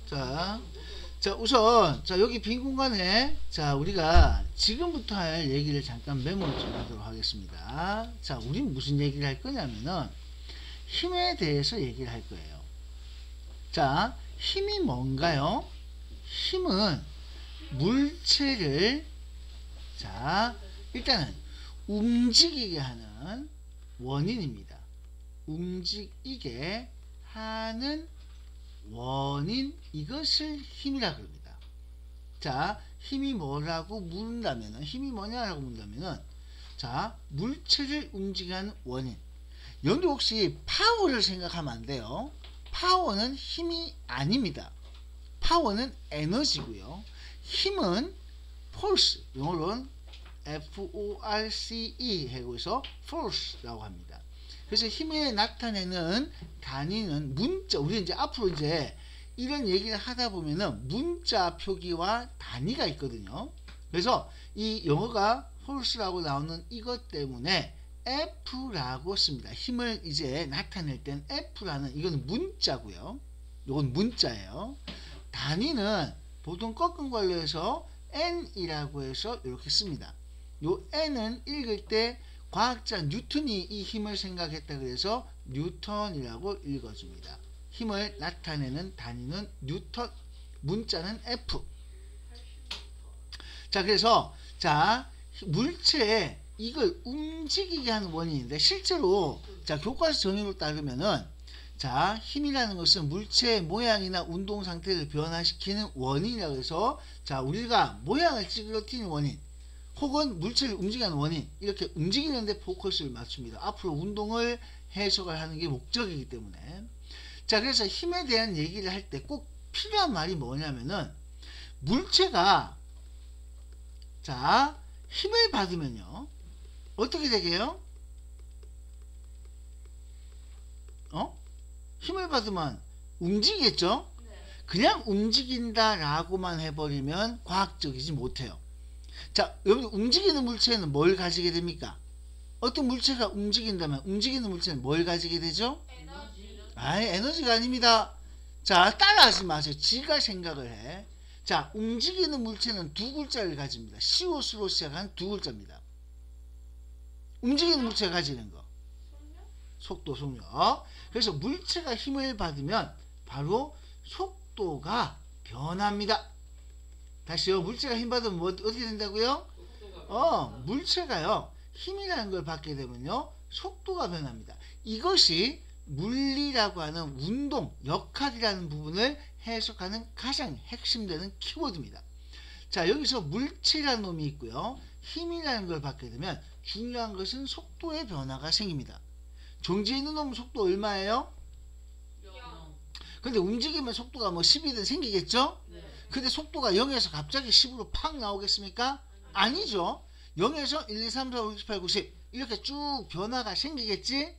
자, 우선, 여기 빈 공간에, 우리가 지금부터 할 얘기를 잠깐 메모를 좀 하도록 하겠습니다. 우린 무슨 얘기를 할 거냐면은, 힘에 대해서 얘기를 할 거예요. 힘이 뭔가요? 힘은 물체를, 일단은, 움직이게 하는 원인입니다. 움직이게 하는 원인, 이것을 힘이라 그럽니다. 힘이 뭐라고 물은다면은, 힘이 뭐냐라고 물은다면은, 물체를 움직이게 하는 원인. 여기 혹시 파워를 생각하면 안 돼요. 파워는 힘이 아닙니다. 파워는 에너지고요. 힘은 force, 영어로는 F-O-R-C-E 해서 force라고 합니다. 그래서 힘에 나타내는 단위는 문자, 우리 이제 앞으로 이제 이런 얘기를 하다 보면은 문자 표기와 단위가 있거든요. 그래서 이 영어가 force라고 나오는 이것 때문에 F라고 씁니다. 힘을 이제 나타낼 땐 F라는, 이건 문자고요. 이건 문자예요. 단위는 보통 꺾은 걸로 해서 N이라고 해서 이렇게 씁니다. 요 N은 읽을 때 과학자 뉴턴이 이 힘을 생각했다 그래서 뉴턴이라고 읽어줍니다. 힘을 나타내는 단위는 뉴턴, 문자는 F. 그래서 물체에 이걸 움직이게 하는 원인인데, 실제로 교과서 정의로 따르면은 힘이라는 것은 물체의 모양이나 운동 상태를 변화시키는 원인이라고 해서 우리가 모양을 찌그러뜨리는 원인 혹은 물체를 움직이게 하는 원인, 이렇게 움직이는데 포커스를 맞춥니다. 앞으로 운동을 해석을 하는 게 목적이기 때문에. 그래서 힘에 대한 얘기를 할 때 꼭 필요한 말이 뭐냐면은, 물체가 힘을 받으면요 어떻게 되게요? 힘을 받으면 움직이겠죠? 그냥 움직인다 라고만 해버리면 과학적이지 못해요. 여러분, 움직이는 물체는 뭘 가지게 됩니까? 어떤 물체가 움직인다면 움직이는 물체는 뭘 가지게 되죠? 에너지가 아닙니다. 따라하지 마세요. 지가 생각을 해. 움직이는 물체는 두 글자를 가집니다. 시옷으로 시작한 두 글자입니다. 움직이는 물체가 가지는 거. 속도, 속력. 그래서 물체가 힘을 받으면 바로 속도가 변합니다. 다시요. 물체가 힘 받으면 어떻게 된다고요? 물체가요 힘이라는 걸 받게 되면요 속도가 변합니다. 이것이 물리라고 하는 운동, 역할이라는 부분을 해석하는 가장 핵심되는 키워드입니다. 여기서 물체라는 놈이 있고요, 힘이라는 걸 받게 되면 중요한 것은 속도의 변화가 생깁니다. 정지해 있는 놈은 속도 얼마예요? 0. 근데 움직이면 속도가 10이든 생기겠죠? 근데 속도가 0에서 갑자기 10으로 팍 나오겠습니까? 아니죠. 0에서 1, 2, 3, 4, 5, 6, 7, 8, 9, 10 이렇게 쭉 변화가 생기겠지?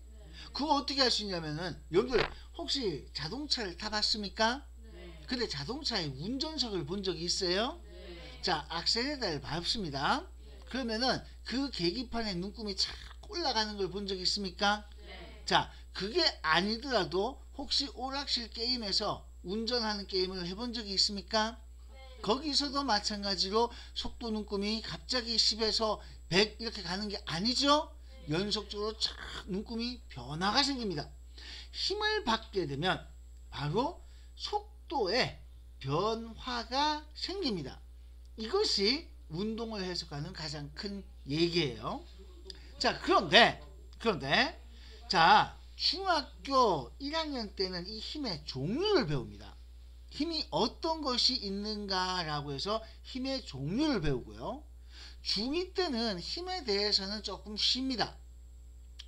그거 어떻게 할 수 있냐면은, 여러분들 혹시 자동차를 타봤습니까? 근데 자동차의 운전석을 본 적이 있어요? 악셀레터를 밟습니다. 그러면은 그 계기판에 눈금이 착 올라가는 걸 본 적이 있습니까? 그게 아니더라도 혹시 오락실 게임에서 운전하는 게임을 해본 적이 있습니까? 거기서도 마찬가지로 속도 눈금이 갑자기 10에서 100 이렇게 가는 게 아니죠? 연속적으로 쫙 눈금이 변화가 생깁니다. 힘을 받게 되면 바로 속도에 변화가 생깁니다. 이것이 운동을 해석하는 가장 큰 얘기예요. 그런데 중학교 1학년 때는 이 힘의 종류를 배웁니다. 힘이 어떤 것이 있는가 라고 해서 힘의 종류를 배우고요, 중2 때는 힘에 대해서는 조금 쉽니다.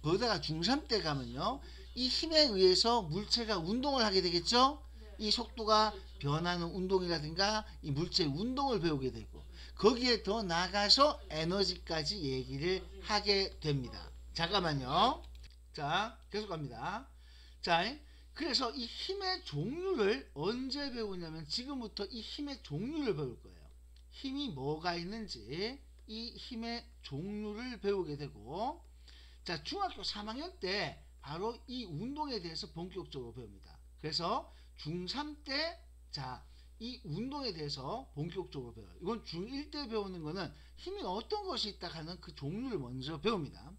거기다가 중3 때 가면요 이 힘에 의해서 물체가 운동을 하게 되겠죠. 이 속도가 변하는 운동이라든가 이 물체의 운동을 배우게 되고, 거기에 더 나가서 에너지까지 얘기를 하게 됩니다. 잠깐만요. 계속 갑니다. 그래서 이 힘의 종류를 언제 배우냐면 지금부터 이 힘의 종류를 배울 거예요. 힘이 뭐가 있는지 이 힘의 종류를 배우게 되고, 중학교 3학년 때 바로 이 운동에 대해서 본격적으로 배웁니다. 그래서 중3 때 이 운동에 대해서 본격적으로 배워요. 이건 중1 때 배우는 거는 힘이 어떤 것이 있다 하는 그 종류를 먼저 배웁니다.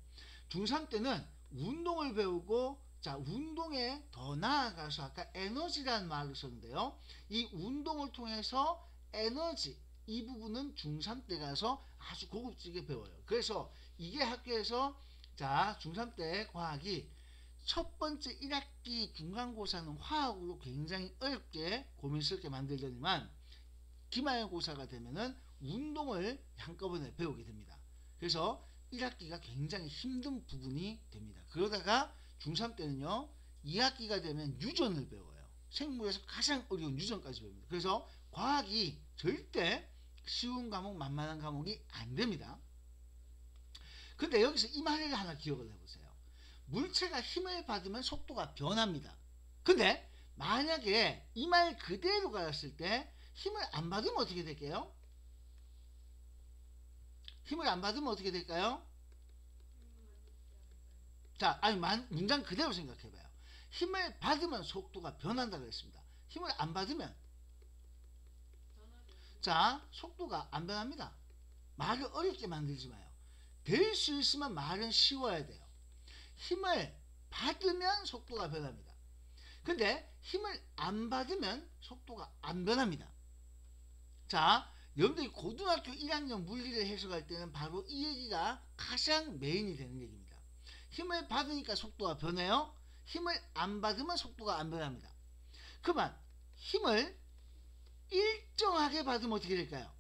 중3 때는 운동을 배우고, 자, 운동에 더 나아가서 아까 에너지라는 말을 썼는데요. 이 운동을 통해서 에너지, 이 부분은 중3 때 가서 아주 고급지게 배워요. 그래서 이게 학교에서, 자, 중3 때 과학이 첫 번째 1학기 중간고사는 화학으로 굉장히 어렵게 고민스럽게 만들더니만 기말고사가 되면은 운동을 한꺼번에 배우게 됩니다. 그래서 1학기가 굉장히 힘든 부분이 됩니다. 그러다가 중3 때는요, 2학기가 되면 유전을 배워요. 생물에서 가장 어려운 유전까지 배웁니다. 그래서 과학이 절대 쉬운 과목, 만만한 과목이 안 됩니다. 근데 여기서 이 말을 하나 기억을 해보세요. 물체가 힘을 받으면 속도가 변합니다. 근데 만약에 이 말 그대로 가졌을 때 힘을 안 받으면 어떻게 될까요? 힘을 안 받으면 어떻게 될까요? 자, 아니 문장 그대로 생각해봐요. 힘을 받으면 속도가 변한다 그랬습니다. 힘을 안 받으면, 자, 속도가 안 변합니다. 말을 어렵게 만들지 마요. 될 수 있으면 말은 쉬워야 돼요. 힘을 받으면 속도가 변합니다. 근데 힘을 안 받으면 속도가 안 변합니다. 자, 여러분들이 고등학교 1학년 물리를 해석할 때는 바로 이 얘기가 가장 메인이 되는 얘기입니다. 힘을 받으니까 속도가 변해요. 힘을 안 받으면 속도가 안 변합니다. 그만 힘을 일정하게 받으면 어떻게 될까요?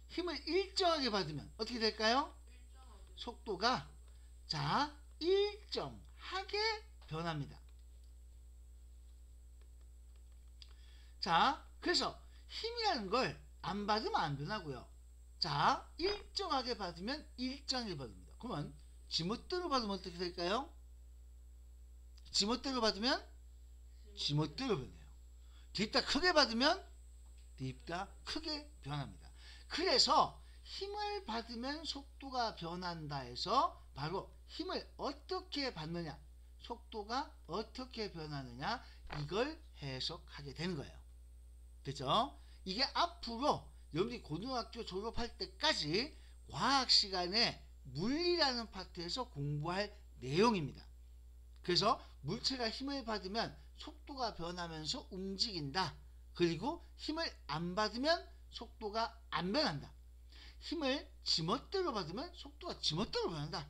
힘을 일정하게 받으면 어떻게 될까요? 속도가, 자, 일정하게 변합니다. 자, 그래서 힘이라는 걸 안 받으면 안 변하고요. 자, 일정하게 받으면 일정하게 변합니다. 그러면 지멋대로 받으면 어떻게 될까요? 지멋대로 받으면 지멋대로 변해요. 뒤집다 크게 받으면 뒤집다 크게 변합니다. 그래서 힘을 받으면 속도가 변한다 해서 바로 힘을 어떻게 받느냐, 속도가 어떻게 변하느냐, 이걸 해석하게 되는 거예요. 됐죠? 이게 앞으로 여러분이 고등학교 졸업할 때까지 과학 시간에 물리라는 파트에서 공부할 내용입니다. 그래서 물체가 힘을 받으면 속도가 변하면서 움직인다. 그리고 힘을 안 받으면 속도가 안 변한다. 힘을 지멋대로 받으면 속도가 지멋대로 변한다.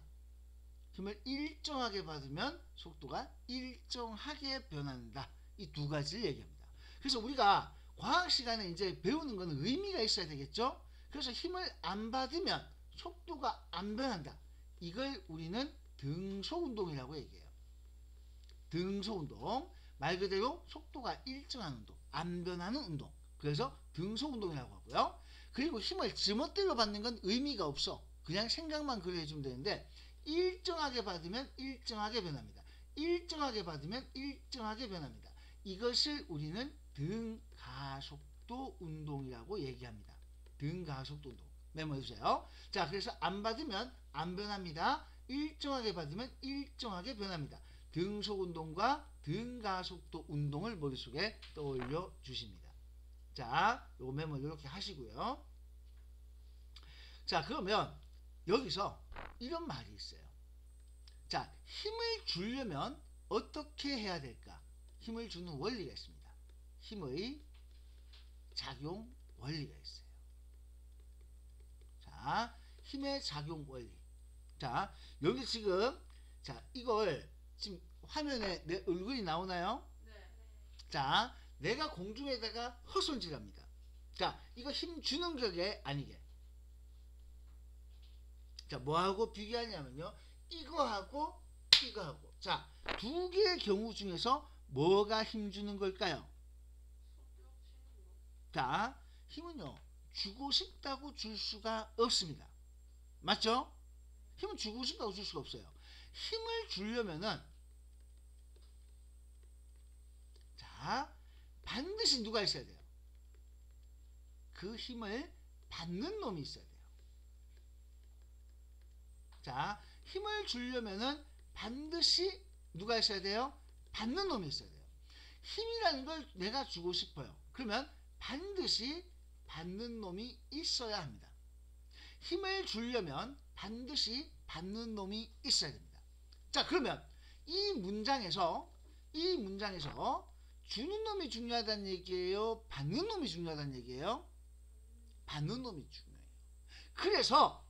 힘을 일정하게 받으면 속도가 일정하게 변한다. 이 두 가지를 얘기합니다. 그래서 우리가 과학 시간에 이제 배우는 건 의미가 있어야 되겠죠? 그래서 힘을 안 받으면 속도가 안 변한다. 이걸 우리는 등소운동이라고 얘기해요. 등소운동. 말 그대로 속도가 일정한 운동, 안 변하는 운동. 그래서 등소운동이라고 하고요. 그리고 힘을 지멋대로 받는 건 의미가 없어. 그냥 생각만 그래 해주면 되는데 일정하게 받으면 일정하게 변합니다. 일정하게 받으면 일정하게 변합니다. 이것을 우리는 등가속도 운동이라고 얘기합니다. 등가속도 운동. 메모해주세요. 자, 그래서 안 받으면 안 변합니다. 일정하게 받으면 일정하게 변합니다. 등속운동과 등가속도 운동을 머릿속에 떠올려 주십니다. 자, 요거 메모 이렇게 하시고요. 자, 그러면 여기서 이런 말이 있어요. 자, 힘을 주려면 어떻게 해야 될까? 힘을 주는 원리가 있습니다. 힘의 작용 원리가 있어요. 자, 힘의 작용 원리. 자, 여기 지금, 자, 이걸 지금 화면에 내 얼굴이 나오나요? 네. 자, 내가 공중에다가 헛손질합니다. 자, 이거 힘 주는 격에 아니게. 자, 뭐하고 비교하냐면요. 이거하고 이거하고. 자, 두 개의 경우 중에서 뭐가 힘 주는 걸까요? 자, 힘은요, 주고 싶다고 줄 수가 없습니다. 맞죠? 힘은 주고 싶다고 줄 수가 없어요. 힘을 주려면은, 자, 반드시 누가 있어야 돼요? 그 힘을 받는 놈이 있어야 돼요. 자, 힘을 주려면은 반드시 누가 있어야 돼요? 받는 놈이 있어야 돼요. 힘이라는 걸 내가 주고 싶어요. 그러면 반드시 받는 놈이 있어야 합니다. 힘을 주려면 반드시 받는 놈이 있어야 됩니다. 자, 그러면 이 문장에서 주는 놈이 중요하다는 얘기예요? 받는 놈이 중요하다는 얘기예요? 받는 놈이 중요해요. 그래서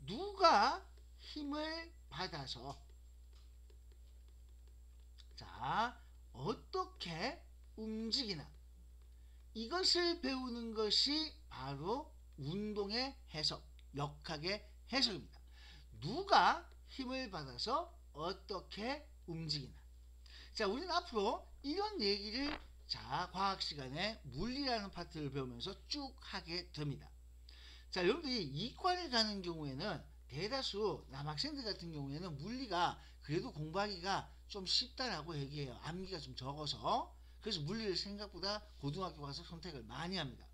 누가 힘을 받아서 자, 어떻게 움직이나 이것을 배우는 것이 바로 운동의 해석, 역학의 해석입니다. 누가 힘을 받아서 어떻게 움직이나. 자, 우리는 앞으로 이런 얘기를 자, 과학 시간에 물리라는 파트를 배우면서 쭉 하게 됩니다. 자, 여러분들이 이과를 가는 경우에는 대다수 남학생들 같은 경우에는 물리가 그래도 공부하기가 좀 쉽다라고 얘기해요. 암기가 좀 적어서. 그래서 물리를 생각보다 고등학교 가서 선택을 많이 합니다.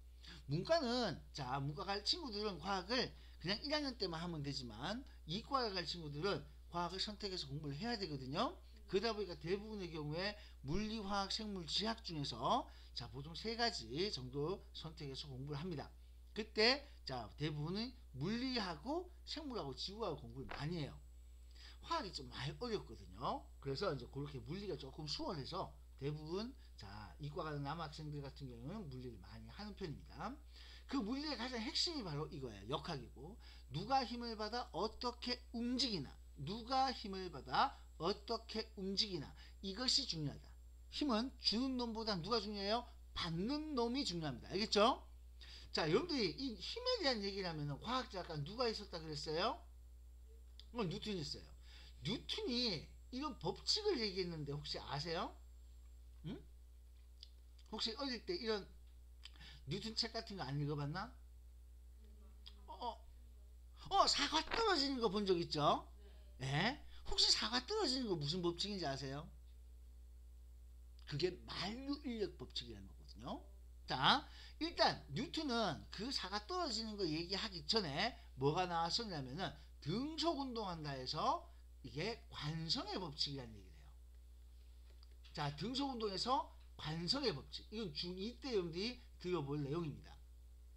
문과는 자, 문과 갈 친구들은 과학을 그냥 1학년 때만 하면 되지만 이과를 갈 친구들은 과학을 선택해서 공부를 해야 되거든요. 그러다 보니까 대부분의 경우에 물리, 화학, 생물, 지학 중에서 자, 보통 3가지 정도 선택해서 공부를 합니다. 그때 자, 대부분은 물리하고 생물하고 지구하고 공부를 많이 해요. 화학이 좀 많이 어렵거든요. 그래서 이제 그렇게 물리가 조금 수월해서 대부분 자, 이과 가는 남학생들 같은 경우는 물리를 많이 하는 편입니다. 그 물리의 가장 핵심이 바로 이거예요. 역학이고 누가 힘을 받아 어떻게 움직이나 누가 힘을 받아 어떻게 움직이나 이것이 중요하다. 힘은 주는 놈보다 누가 중요해요? 받는 놈이 중요합니다. 알겠죠? 자, 여러분들이 이 힘에 대한 얘기를 하면 과학자가 누가 있었다 그랬어요? 뉴턴이 있어요. 뉴턴이 이런 법칙을 얘기했는데 혹시 아세요? 응? 혹시 어릴 때 이런 뉴턴 책 같은 거 안 읽어봤나? 사과 떨어지는 거 본 적 있죠? 예? 혹시 사과 떨어지는 거 무슨 법칙인지 아세요? 그게 만유인력 법칙이라는 거거든요. 자, 일단 뉴턴은 그 사과 떨어지는 거 얘기하기 전에 뭐가 나왔었냐면은 등속 운동한다 해서 이게 관성의 법칙이라는 얘기를 해요. 자, 등속 운동에서 관성의 법칙. 이건 중2 때 여러분들이 들어볼 내용입니다.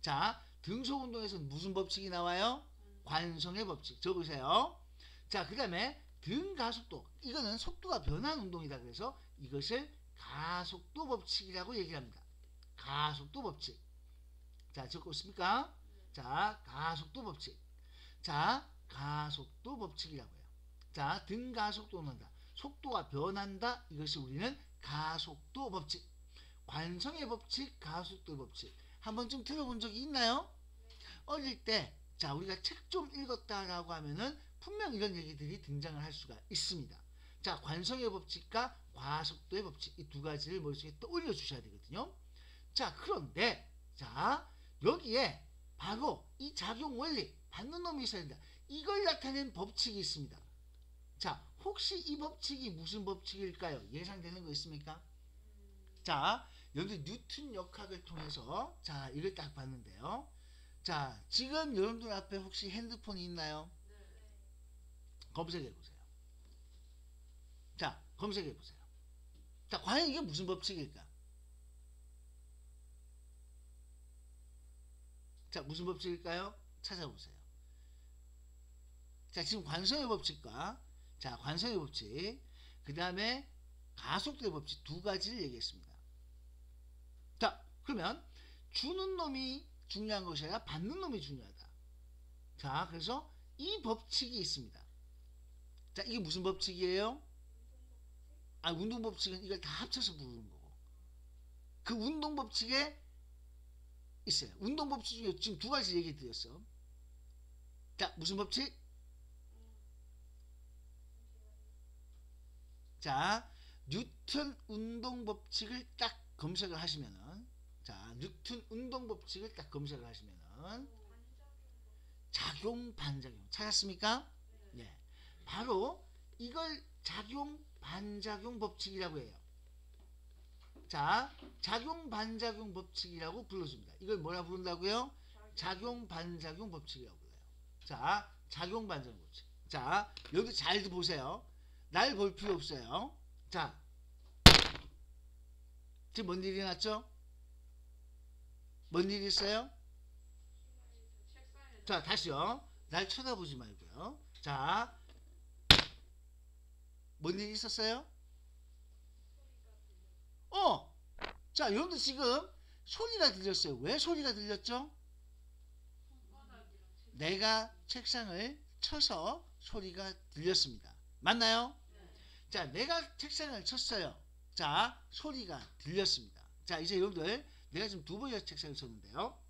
자, 등속 운동에서 무슨 법칙이 나와요? 관성의 법칙. 적으세요. 자, 그 다음에 등가속도. 이거는 속도가 변한 운동이다. 그래서 이것을 가속도 법칙이라고 얘기를 합니다. 가속도 법칙. 자, 적고 있습니까? 자, 가속도 법칙. 자, 가속도 법칙이라고 해요. 자, 등가속도 온다. 속도가 변한다. 이것이 우리는 가속도 법칙. 관성의 법칙, 가속도 법칙. 한 번쯤 들어본 적이 있나요? 어릴 때, 자, 우리가 책 좀 읽었다라고 하면은 분명 이런 얘기들이 등장을 할 수가 있습니다. 자, 관성의 법칙과 가속도의 법칙. 이 두 가지를 머릿속에 떠올려 주셔야 되거든요. 자, 그런데, 자, 여기에 바로 이 작용 원리, 받는 놈이 있어야 된다. 이걸 나타낸 법칙이 있습니다. 자, 혹시 이 법칙이 무슨 법칙일까요? 예상되는 거 있습니까? 자, 여러분들 뉴턴 역학을 통해서 자, 이걸 딱 봤는데요. 자, 지금 여러분들 앞에 혹시 핸드폰이 있나요? 검색해 보세요. 자, 검색해 보세요. 자, 과연 이게 무슨 법칙일까? 자, 무슨 법칙일까요? 찾아보세요. 자, 지금 관성의 법칙과 자, 관성의 법칙, 그 다음에 가속도의 법칙 두 가지를 얘기했습니다. 자, 그러면 주는 놈이 중요한 것이 아니라 받는 놈이 중요하다. 자, 그래서 이 법칙이 있습니다. 자, 이게 무슨 법칙이에요? 운동 법칙은 이걸 다 합쳐서 부르는 거고. 그 운동 법칙에 있어요. 운동 법칙 중에 지금 두 가지 얘기 드렸어. 자, 무슨 법칙? 자, 뉴턴 운동 법칙을 딱 검색을 하시면은, 자, 뉴턴 운동 법칙을 딱 검색을 하시면은, 작용, 반작용. 찾았습니까? 네. 바로 이걸 작용, 반작용 법칙이라고 해요. 자, 작용, 반작용 법칙이라고 불러줍니다. 이걸 뭐라 부른다고요? 작용, 반작용 법칙이라고 불러요. 자, 작용, 반작용 법칙. 자, 여기 잘 보세요. 날 볼 필요 없어요. 자, 지금 뭔 일이 났죠? 뭔 일이 있어요? 자, 다시요. 날 쳐다보지 말고요. 자, 뭔 일이 있었어요? 자, 여러분들 지금 소리가 들렸어요. 왜 소리가 들렸죠? 내가 책상을 쳐서 소리가 들렸습니다. 맞나요? 자, 내가 책상을 쳤어요. 자, 소리가 들렸습니다. 자, 이제 여러분들 내가 지금 두 번이나 책상을 쳤는데요.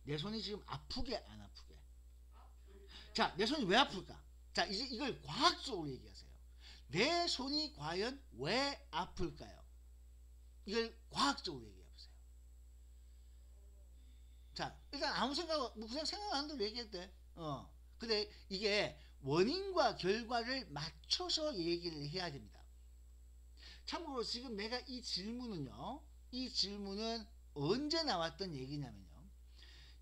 내 손이 지금 아프게 안 아프게? 자, 내 손이 왜 아플까? 자, 이제 이걸 과학적으로 얘기하세요. 내 손이 과연 왜 아플까요? 이걸 과학적으로 얘기해 보세요. 자, 일단 아무 생각, 뭐 그냥 생각하는 대로 얘기해도 돼. 근데 이게 원인과 결과를 맞춰서 얘기를 해야 됩니다. 참고로 지금 내가 이 질문은요, 이 질문은 언제 나왔던 얘기냐면요,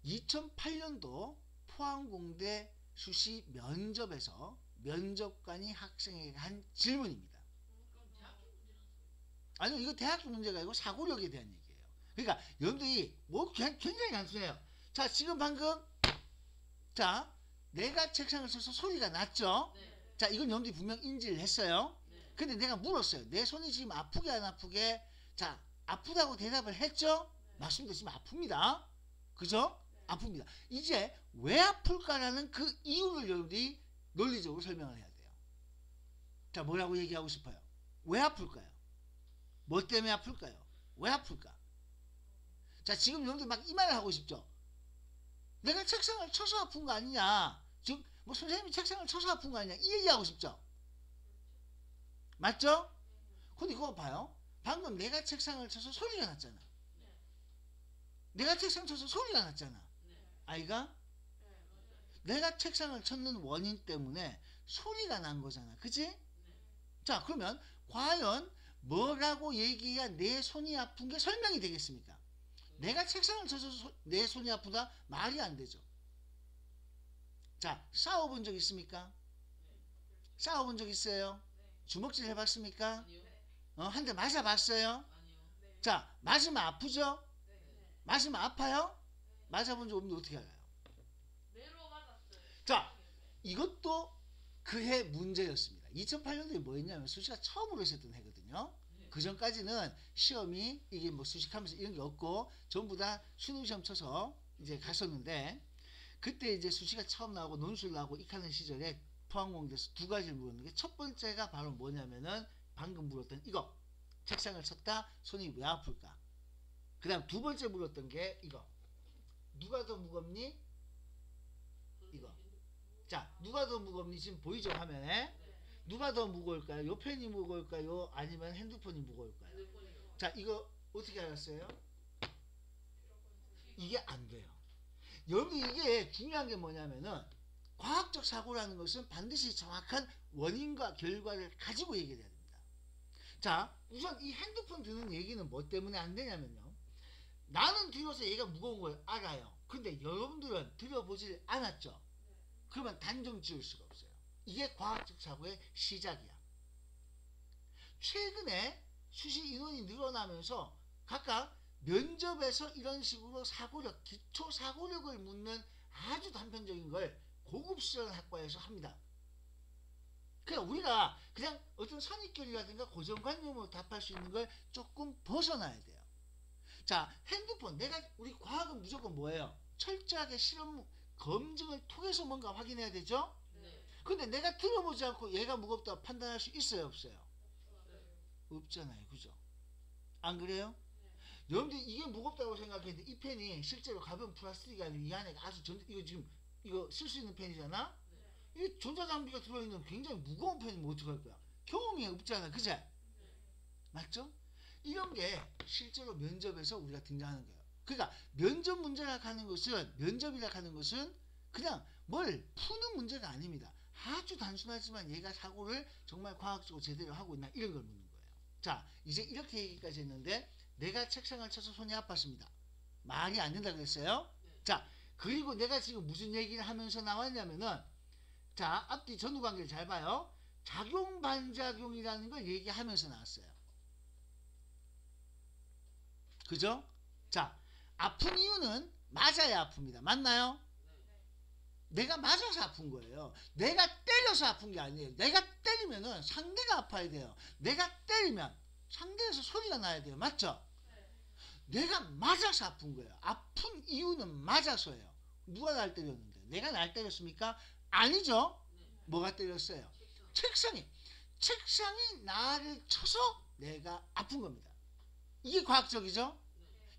2008년도 포항공대 수시 면접에서 면접관이 학생에게 한 질문입니다. 아니요, 이거 대학교 문제가 아니고 사고력에 대한 얘기예요. 그러니까 여러분들이 뭐 굉장히 단순해요. 자, 지금 방금 자, 내가 책상을 쳐서 소리가 났죠? 네. 자, 이건 여러분들이 분명 인지를 했어요. 네. 근데 내가 물었어요. 내 손이 지금 아프게 안 아프게? 자, 아프다고 대답을 했죠? 네. 맞습니다. 지금 아픕니다. 그죠? 네. 아픕니다. 이제 왜 아플까라는 그 이유를 여러분들이 논리적으로 설명을 해야 돼요. 자, 뭐라고 얘기하고 싶어요? 왜 아플까요? 뭐 때문에 아플까요? 왜 아플까? 자, 지금 여러분들 막 이 말을 하고 싶죠? 내가 책상을 쳐서 아픈 거 아니냐? 즉, 뭐 선생님이 책상을 쳐서 아픈 거 아니냐? 이 얘기하고 싶죠? 맞죠? 근데 그거 봐요. 방금 내가 책상을 쳐서 소리가 났잖아. 네. 내가 책상 쳐서 소리가 났잖아. 네. 아이가? 네, 맞아요. 내가 책상을 쳤는 원인 때문에 소리가 난 거잖아. 그치? 네. 자, 그러면 과연 뭐라고 얘기해야 내 손이 아픈 게 설명이 되겠습니까? 내가 책상을 쳐서 내 손이 아프다? 말이 안 되죠. 자, 싸워본 적 있습니까? 네. 싸워본 적 있어요? 네. 주먹질 해봤습니까? 아니요. 한 대 맞아봤어요? 아니요. 네. 자, 맞으면 아프죠? 네. 맞으면 아파요? 네. 맞아본 적 없는데 어떻게 알아요? 매로 맞았어요. 자, 이것도 그해 문제였습니다. 2008년도에 뭐였냐면 수시가 처음으로 있었던 해거든요. 네. 그 전까지는 시험이 이게 뭐 수식하면서 이런 게 없고 전부 다 수능시험 쳐서 이제 갔었는데, 그때 이제 수시가 처음 나오고 논술 나오고 익하는 시절에 포항공대에서 두 가지를 물었는데, 첫 번째가 바로 뭐냐면은 방금 물었던 이거, 책상을 쳤다 손이 왜 아플까. 그 다음 두 번째 물었던 게 이거, 누가 더 무겁니? 이거. 자, 누가 더 무겁니? 지금 보이죠 화면에? 네. 누가 더 무거울까요? 요 펜이 무거울까요? 아니면 핸드폰이 무거울까요? 핸드폰이요. 자, 이거 어떻게 알았어요? 이게 안 돼요. 여러분, 이게 중요한 게 뭐냐면은 과학적 사고라는 것은 반드시 정확한 원인과 결과를 가지고 얘기해야 됩니다. 자, 우선 이 핸드폰 드는 얘기는 뭐 때문에 안 되냐면요, 나는 들어서 얘가 무거운 걸 알아요. 근데 여러분들은 들어보질 않았죠. 그러면 단정 지을 수가 없어요. 이게 과학적 사고의 시작이야. 최근에 수시 인원이 늘어나면서 각각 면접에서 이런 식으로 사고력, 기초 사고력을 묻는 아주 단편적인 걸 고급스러운 학과에서 합니다. 그냥 우리가 그냥 어떤 선입견이라든가 고정관념으로 답할 수 있는 걸 조금 벗어나야 돼요. 자, 핸드폰, 우리 과학은 무조건 뭐예요? 철저하게 실험 검증을 통해서 뭔가 확인해야 되죠? 네. 근데 내가 들어보지 않고 얘가 무겁다고 판단할 수 있어요, 없어요? 네. 없잖아요, 그죠? 안 그래요? 네. 여러분들 이게 무겁다고 생각했는데 이 펜이 실제로 가벼운 플라스틱이 아니고 이 안에 아주 이거 지금 이거 쓸 수 있는 펜이잖아? 네. 이 전자장비가 들어있는 굉장히 무거운 펜이면 어떡할 거야? 경험이 없잖아, 그죠? 네. 맞죠? 이런 게 실제로 면접에서 우리가 등장하는 거예요. 그러니까 면접 문제라 하는 것은, 면접이라 하는 것은 그냥 뭘 푸는 문제가 아닙니다. 아주 단순하지만 얘가 사고를 정말 과학적으로 제대로 하고 있나, 이런 걸 묻는 거예요. 자, 이제 이렇게 얘기까지 했는데 내가 책상을 쳐서 손이 아팠습니다. 말이 안 된다 그랬어요. 네. 자, 그리고 내가 지금 무슨 얘기를 하면서 나왔냐면은, 자, 앞뒤 전후관계를 잘 봐요. 작용 반작용이라는 걸 얘기하면서 나왔어요. 그죠? 자, 아픈 이유는 맞아야 아픕니다. 맞나요? 내가 맞아서 아픈 거예요. 내가 때려서 아픈 게 아니에요. 내가 때리면은 상대가 아파야 돼요. 내가 때리면 상대에서 소리가 나야 돼요. 맞죠? 내가 맞아서 아픈 거예요. 아픈 이유는 맞아서예요. 누가 날 때렸는데? 내가 날 때렸습니까? 아니죠. 뭐가 때렸어요? 책상이 나를 쳐서 내가 아픈 겁니다. 이게 과학적이죠?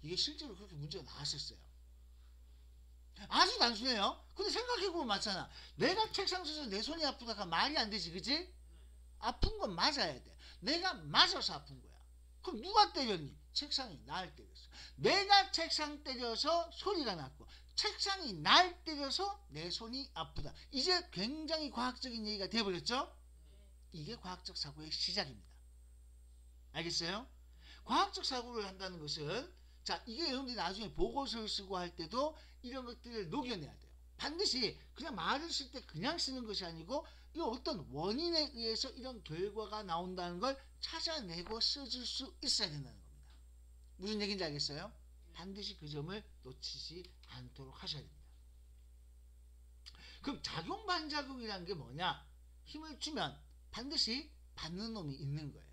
이게 실제로 그렇게 문제가 나왔었어요. 아주 단순해요. 근데 생각해보면 맞잖아. 내가 책상 쳐서 내 손이 아프다가 말이 안 되지, 그지? 아픈 건 맞아야 돼. 내가 맞아서 아픈 거야. 그럼 누가 때렸니? 책상이 날 때렸어. 내가 책상 때려서 소리가 났고 책상이 날 때려서 내 손이 아프다. 이제 굉장히 과학적인 얘기가 되어버렸죠? 이게 과학적 사고의 시작입니다. 알겠어요? 과학적 사고를 한다는 것은, 자, 이게 여러분들이 나중에 보고서를 쓰고 할 때도 이런 것들을 녹여내야 돼요. 반드시 그냥 말을 쓸 때 그냥 쓰는 것이 아니고 이 어떤 원인에 의해서 이런 결과가 나온다는 걸 찾아내고 써줄 수 있어야 된다는 겁니다. 무슨 얘기인지 알겠어요? 반드시 그 점을 놓치지 않도록 하셔야 됩니다. 그럼 작용 반작용이라는 게 뭐냐? 힘을 주면 반드시 받는 놈이 있는 거예요.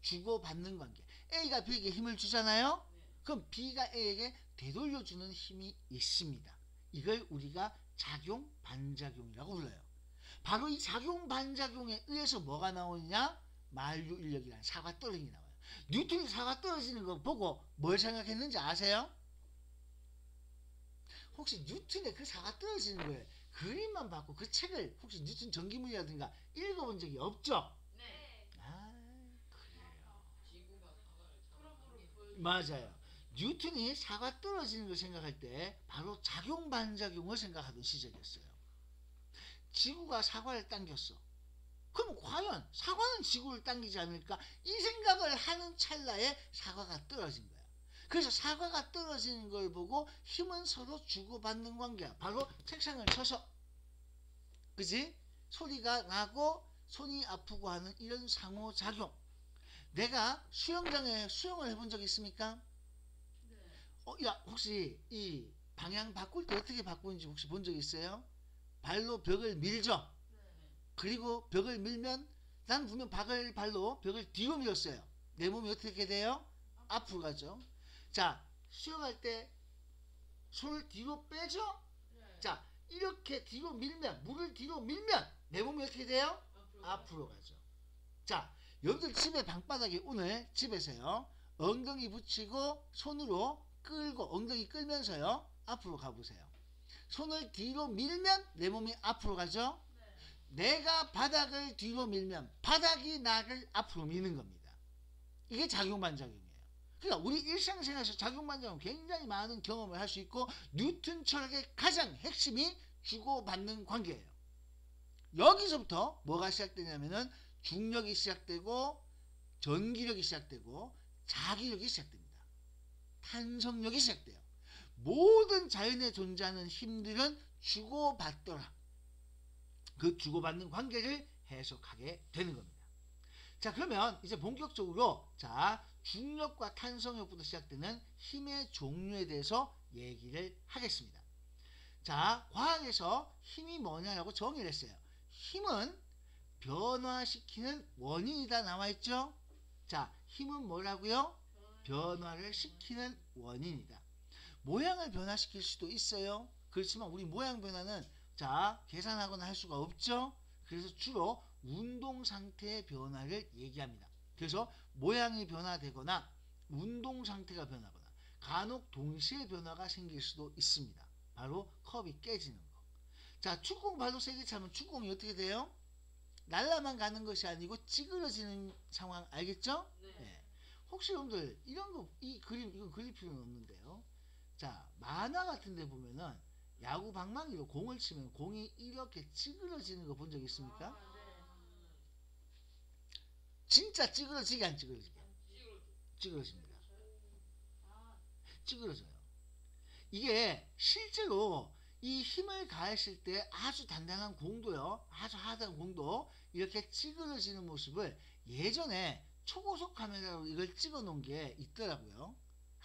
주고받는 관계. A가 B에게 힘을 주잖아요. 그럼 B가 A에게 되돌려주는 힘이 있습니다. 이걸 우리가 작용 반작용이라고 불러요. 바로 이 작용 반작용에 의해서 뭐가 나오느냐? 만류 인력이라는 사과 떨어짐이 나와요. 뉴턴이 사과 떨어지는 거 보고 뭘 생각했는지 아세요? 혹시 뉴턴의 그 사과 떨어지는 거에 그림만 받고 그 책을 혹시 뉴턴 전기물이라든가 읽어본 적이 없죠? 네. 아, 그래요. 지구가 사과를 그런 맞아요. 뉴턴이 사과 떨어지는 걸 생각할 때 바로 작용 반작용을 생각하던 시절이었어요. 지구가 사과를 당겼어. 그럼 과연 사과는 지구를 당기지 않을까? 이 생각을 하는 찰나에 사과가 떨어진 거야. 그래서 사과가 떨어지는 걸 보고 힘은 서로 주고받는 관계야. 바로 책상을 쳐서, 그지? 소리가 나고 손이 아프고 하는 이런 상호작용. 내가 수영장에 수영을 해본 적 있습니까? 네. 야, 혹시 이 방향 바꿀 때 어떻게 바꾸는지 혹시 본 적 있어요? 발로 벽을 밀죠? 네. 그리고 벽을 밀면, 난 분명 발로 벽을 뒤로 밀었어요. 내 몸이 어떻게 돼요? 앞으로 가죠. 자, 수영할 때 손을 뒤로 빼죠? 네. 자, 이렇게 뒤로 밀면, 물을 뒤로 밀면 내 몸이 어떻게 돼요? 앞으로. 앞으로 가죠. 자, 여러분들 집에 방바닥에 오늘 집에서요, 엉덩이 붙이고 손으로 끌고 엉덩이 끌면서요 앞으로 가보세요. 손을 뒤로 밀면 내 몸이 앞으로 가죠. 네. 내가 바닥을 뒤로 밀면 바닥이 나를 앞으로 미는 겁니다. 이게 작용반작용이에요. 그러니까 우리 일상생활에서 작용반작용 굉장히 많은 경험을 할 수 있고, 뉴턴 철학의 가장 핵심이 주고받는 관계예요. 여기서부터 뭐가 시작되냐면은 중력이 시작되고 전기력이 시작되고 자기력이 시작됩니다. 탄성력이 시작돼요. 모든 자연에 존재하는 힘들은 주고받더라. 그 주고받는 관계를 해석하게 되는 겁니다. 자, 그러면 이제 본격적으로, 자, 중력과 탄성력부터 시작되는 힘의 종류에 대해서 얘기를 하겠습니다. 자, 과학에서 힘이 뭐냐라고 정의를 했어요. 힘은 변화시키는 원인이다 나와있죠? 자, 힘은 뭐라고요? 변화를 시키는 원인이다. 모양을 변화시킬 수도 있어요. 그렇지만 우리 모양 변화는, 자, 계산하거나 할 수가 없죠. 그래서 주로 운동 상태의 변화를 얘기합니다. 그래서 모양이 변화되거나 운동 상태가 변하거나 간혹 동시에 변화가 생길 수도 있습니다. 바로 컵이 깨지는 거. 자, 축구공 발로 세게 차면 축구공이 어떻게 돼요? 날라만 가는 것이 아니고 찌그러지는 상황 알겠죠? 네. 혹시 여러분들 이런 거, 이 그림, 이건 그릴 필요는 없는데요. 자, 만화 같은 데 보면은 야구 방망이로 공을 치면 공이 이렇게 찌그러지는 거 본 적 있습니까? 아, 네. 진짜 찌그러지게 안 찌그러지게? 찌그러집니다. 아, 찌그러져요. 이게 실제로 이 힘을 가했을 때 아주 단단한 공도요, 아주 하단한 공도 이렇게 찌그러지는 모습을 예전에 초고속 카메라로 이걸 찍어 놓은 게 있더라고요.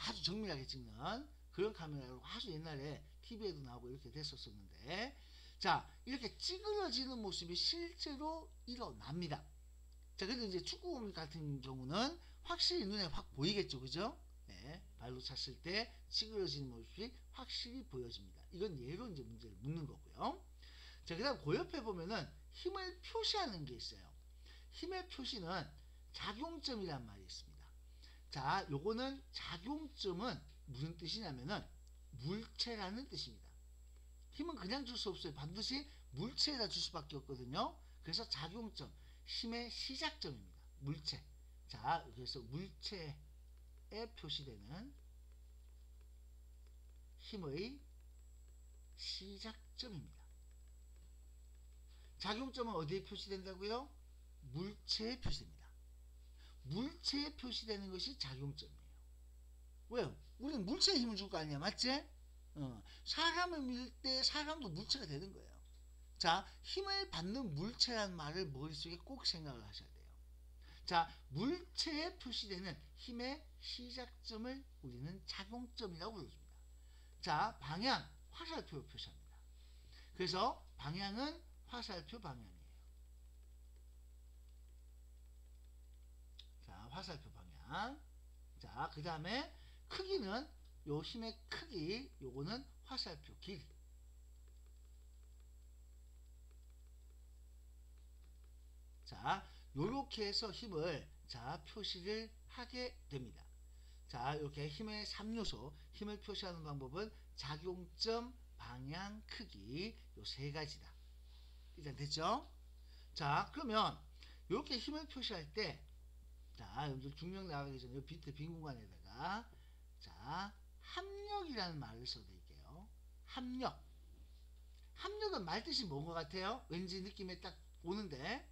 아주 정밀하게 찍는 그런 카메라로 아주 옛날에 TV에도 나오고 이렇게 됐었었는데, 자, 이렇게 찌그러지는 모습이 실제로 일어납니다. 자, 근데 이제 축구공 같은 경우는 확실히 눈에 확 보이겠죠, 그죠? 네, 발로 찼을 때 찌그러지는 모습이 확실히 보여집니다. 이건 예로 이제 문제를 묻는 거고요. 자, 그 다음 그 옆에 보면은 힘을 표시하는 게 있어요. 힘의 표시는 작용점이란 말이 있습니다. 자, 요거는 작용점은 무슨 뜻이냐면은 물체라는 뜻입니다. 힘은 그냥 줄 수 없어요. 반드시 물체에다 줄 수밖에 없거든요. 그래서 작용점, 힘의 시작점입니다. 물체. 자, 그래서 물체에 표시되는 힘의 시작점입니다. 작용점은 어디에 표시된다고요? 물체에 표시됩니다. 물체에 표시되는 것이 작용점이에요. 왜요? 우리는 물체에 힘을 줄 거 아니야, 맞지? 사람을 밀 때 사람도 물체가 되는 거예요. 자, 힘을 받는 물체라는 말을 머릿속에 꼭 생각을 하셔야 돼요. 자, 물체에 표시되는 힘의 시작점을 우리는 작용점이라고 불러줍니다. 자, 방향, 화살표로 표시합니다. 그래서 방향은 화살표 방향이에요. 자, 화살표 방향. 자, 그 다음에 크기는 요 힘의 크기, 요거는 화살표 길이. 자, 요렇게 해서 힘을 자 표시를 하게 됩니다. 자, 이렇게 힘의 3요소, 힘을 표시하는 방법은 작용점, 방향, 크기 요 세 가지다. 일단 됐죠? 자, 그러면 이렇게 힘을 표시할 때, 자, 여러분들 중력 나가기 전에 비트 빈 공간에다가 자, 합력이라는 말을 써드릴게요. 합력. 합력은 말뜻이 뭔 것 같아요? 왠지 느낌에 딱 오는데,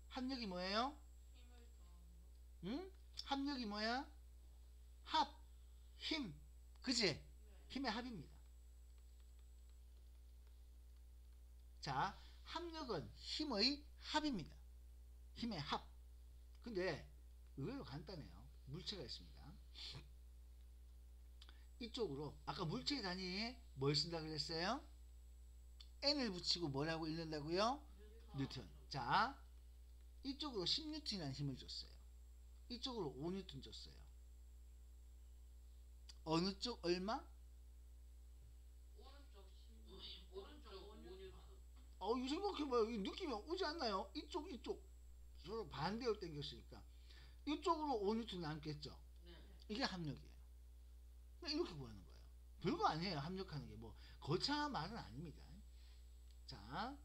합력이 뭐예요? 힘을 더하는 거. 응? 합력이 뭐야? 합, 힘, 그지? 네. 힘의 합입니다. 자, 합력은 힘의 합입니다. 힘의 합. 근데 의외로 간단해요. 물체가 있습니다. 이쪽으로 아까 물체의 단위에 뭘 쓴다 그랬어요? n을 붙이고 뭐라고 읽는다고요? 뉴턴. 자, 이쪽으로 10N이라는 힘을 줬어요. 이쪽으로 5N 줬어요. 어느 쪽 얼마? 오른쪽 10, 오른쪽 5뉴턴. 이거 생각해봐요. 이 느낌이 오지 않나요? 이쪽 서로 반대로 당겼으니까 이쪽으로 5N 남겠죠. 네. 이게 합력이에요. 이렇게 구하는 거예요. 별거 아니에요. 합력하는 게 뭐 거창한 말은 아닙니다. 자,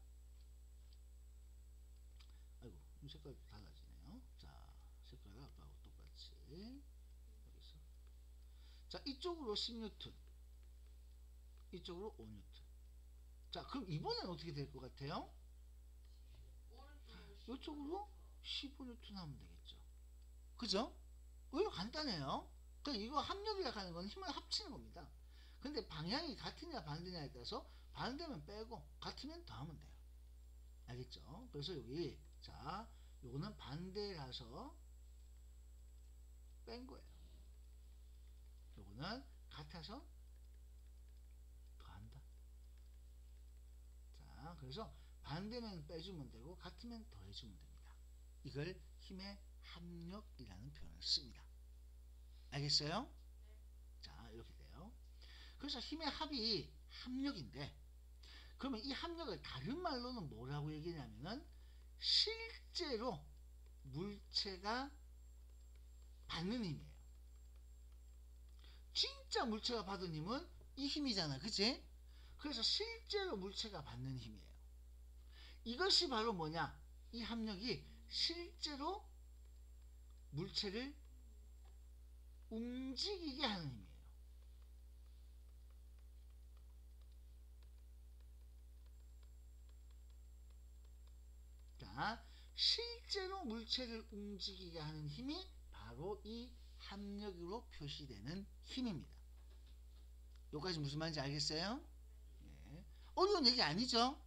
아이고 색깔 달라지네요. 자, 색깔 아까하고 똑같이 여기서 자, 이쪽으로 10N, 이쪽으로 5N. 자, 그럼 이번엔 어떻게 될 것 같아요? 오른쪽으로 이쪽으로 15N 하면 되겠죠. 그죠? 의외로 간단해요. 그러니까 이거 합력이라고 하는 건 힘을 합치는 겁니다. 근데 방향이 같으냐 반대냐에 따라서 반대면 빼고 같으면 더하면 돼요. 알겠죠? 그래서 여기 자, 요거는 반대라서 뺀 거예요. 요거는 같아서 더한다. 자, 그래서 반대면 빼주면 되고 같으면 더해주면 됩니다. 이걸 힘의 합력이라는 표현을 씁니다. 알겠어요? 네. 자, 이렇게 돼요. 그래서 힘의 합이 합력인데, 그러면 이 합력을 다른 말로는 뭐라고 얘기하냐면은 실제로 물체가 받는 힘이에요. 진짜 물체가 받은 힘은 이 힘이잖아, 그치? 그래서 실제로 물체가 받는 힘이에요. 이것이 바로 뭐냐? 이 합력이 실제로 물체를 움직이게 하는 힘이에요. 자, 실제로 물체를 움직이게 하는 힘이 바로 이 합력으로 표시되는 힘입니다. 여기까지 무슨 말인지 알겠어요? 네. 어려운 얘기 아니죠?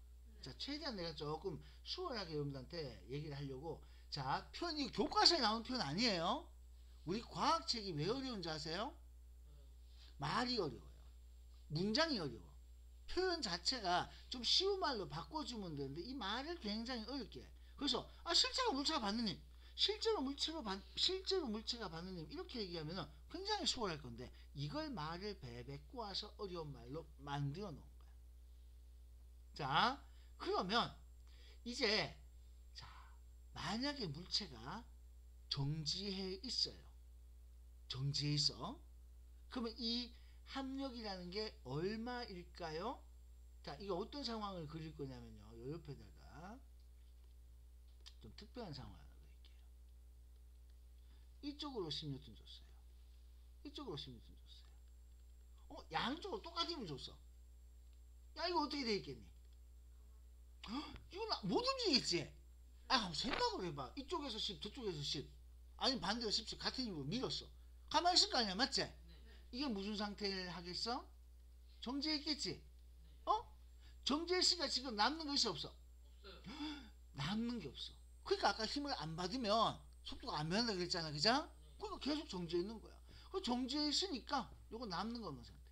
자, 최대한 내가 조금 수월하게 여러분들한테 얘기를 하려고, 자, 표현이 교과서에 나온 표현 아니에요. 우리 과학책이 왜 어려운 줄 아세요? 말이 어려워요. 문장이 어려워. 표현 자체가 좀 쉬운 말로 바꿔주면 되는데 이 말을 굉장히 어렵게 해. 그래서 실제로 물체가 받는 힘, 실제로 물체가 받는 힘 이렇게 얘기하면 굉장히 수월할 건데 이걸 말을 베베 꼬아서 어려운 말로 만들어 놓은 거야. 자, 그러면 이제 자, 만약에 물체가 정지해 있어요. 정지해 있어. 그러면 이 합력이라는 게 얼마일까요? 자, 이거 어떤 상황을 그릴 거냐면요. 요 옆에다가 좀 특별한 상황을 하나 그릴게요. 이쪽으로 10N 줬어요. 이쪽으로 10N 줬어요. 양쪽으로 똑같은 힘을 줬어. 야, 이거 어떻게 돼 있겠니? 이건 못 움직이겠지? 한번 생각을 해봐. 이쪽에서 10, 저쪽에서 10. 아니, 반대로 10, 같은 힘으로 밀었어. 가만히 있을 거 아니야, 맞지? 이게 무슨 상태를 하겠어? 정지했겠지? 정지했으니까 지금 남는 거 있어, 없어? 없어요. 남는 게 없어. 그러니까 아까 힘을 안 받으면 속도가 안 변한다 그랬잖아, 그죠? 그러니까 계속 정지해 있는 거야. 정지해 있으니까 요거 남는 거 없는 상태.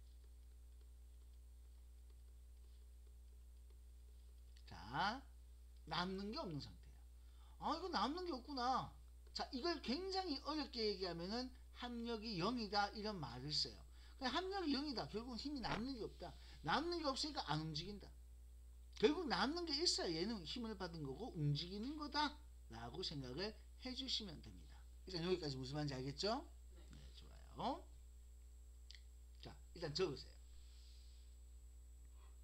자, 남는 게 없는 상태야. 이거 남는 게 없구나. 자, 이걸 굉장히 어렵게 얘기하면은 합력이 0이다 이런 말을 써요. 그냥 합력이 0이다. 결국은 힘이 남는 게 없다. 남는 게 없으니까 안 움직인다. 결국 남는 게 있어야 얘는 힘을 받은 거고 움직이는 거다 라고 생각을 해주시면 됩니다. 일단 여기까지 무슨 말인지 알겠죠? 네, 좋아요. 자, 일단 적으세요.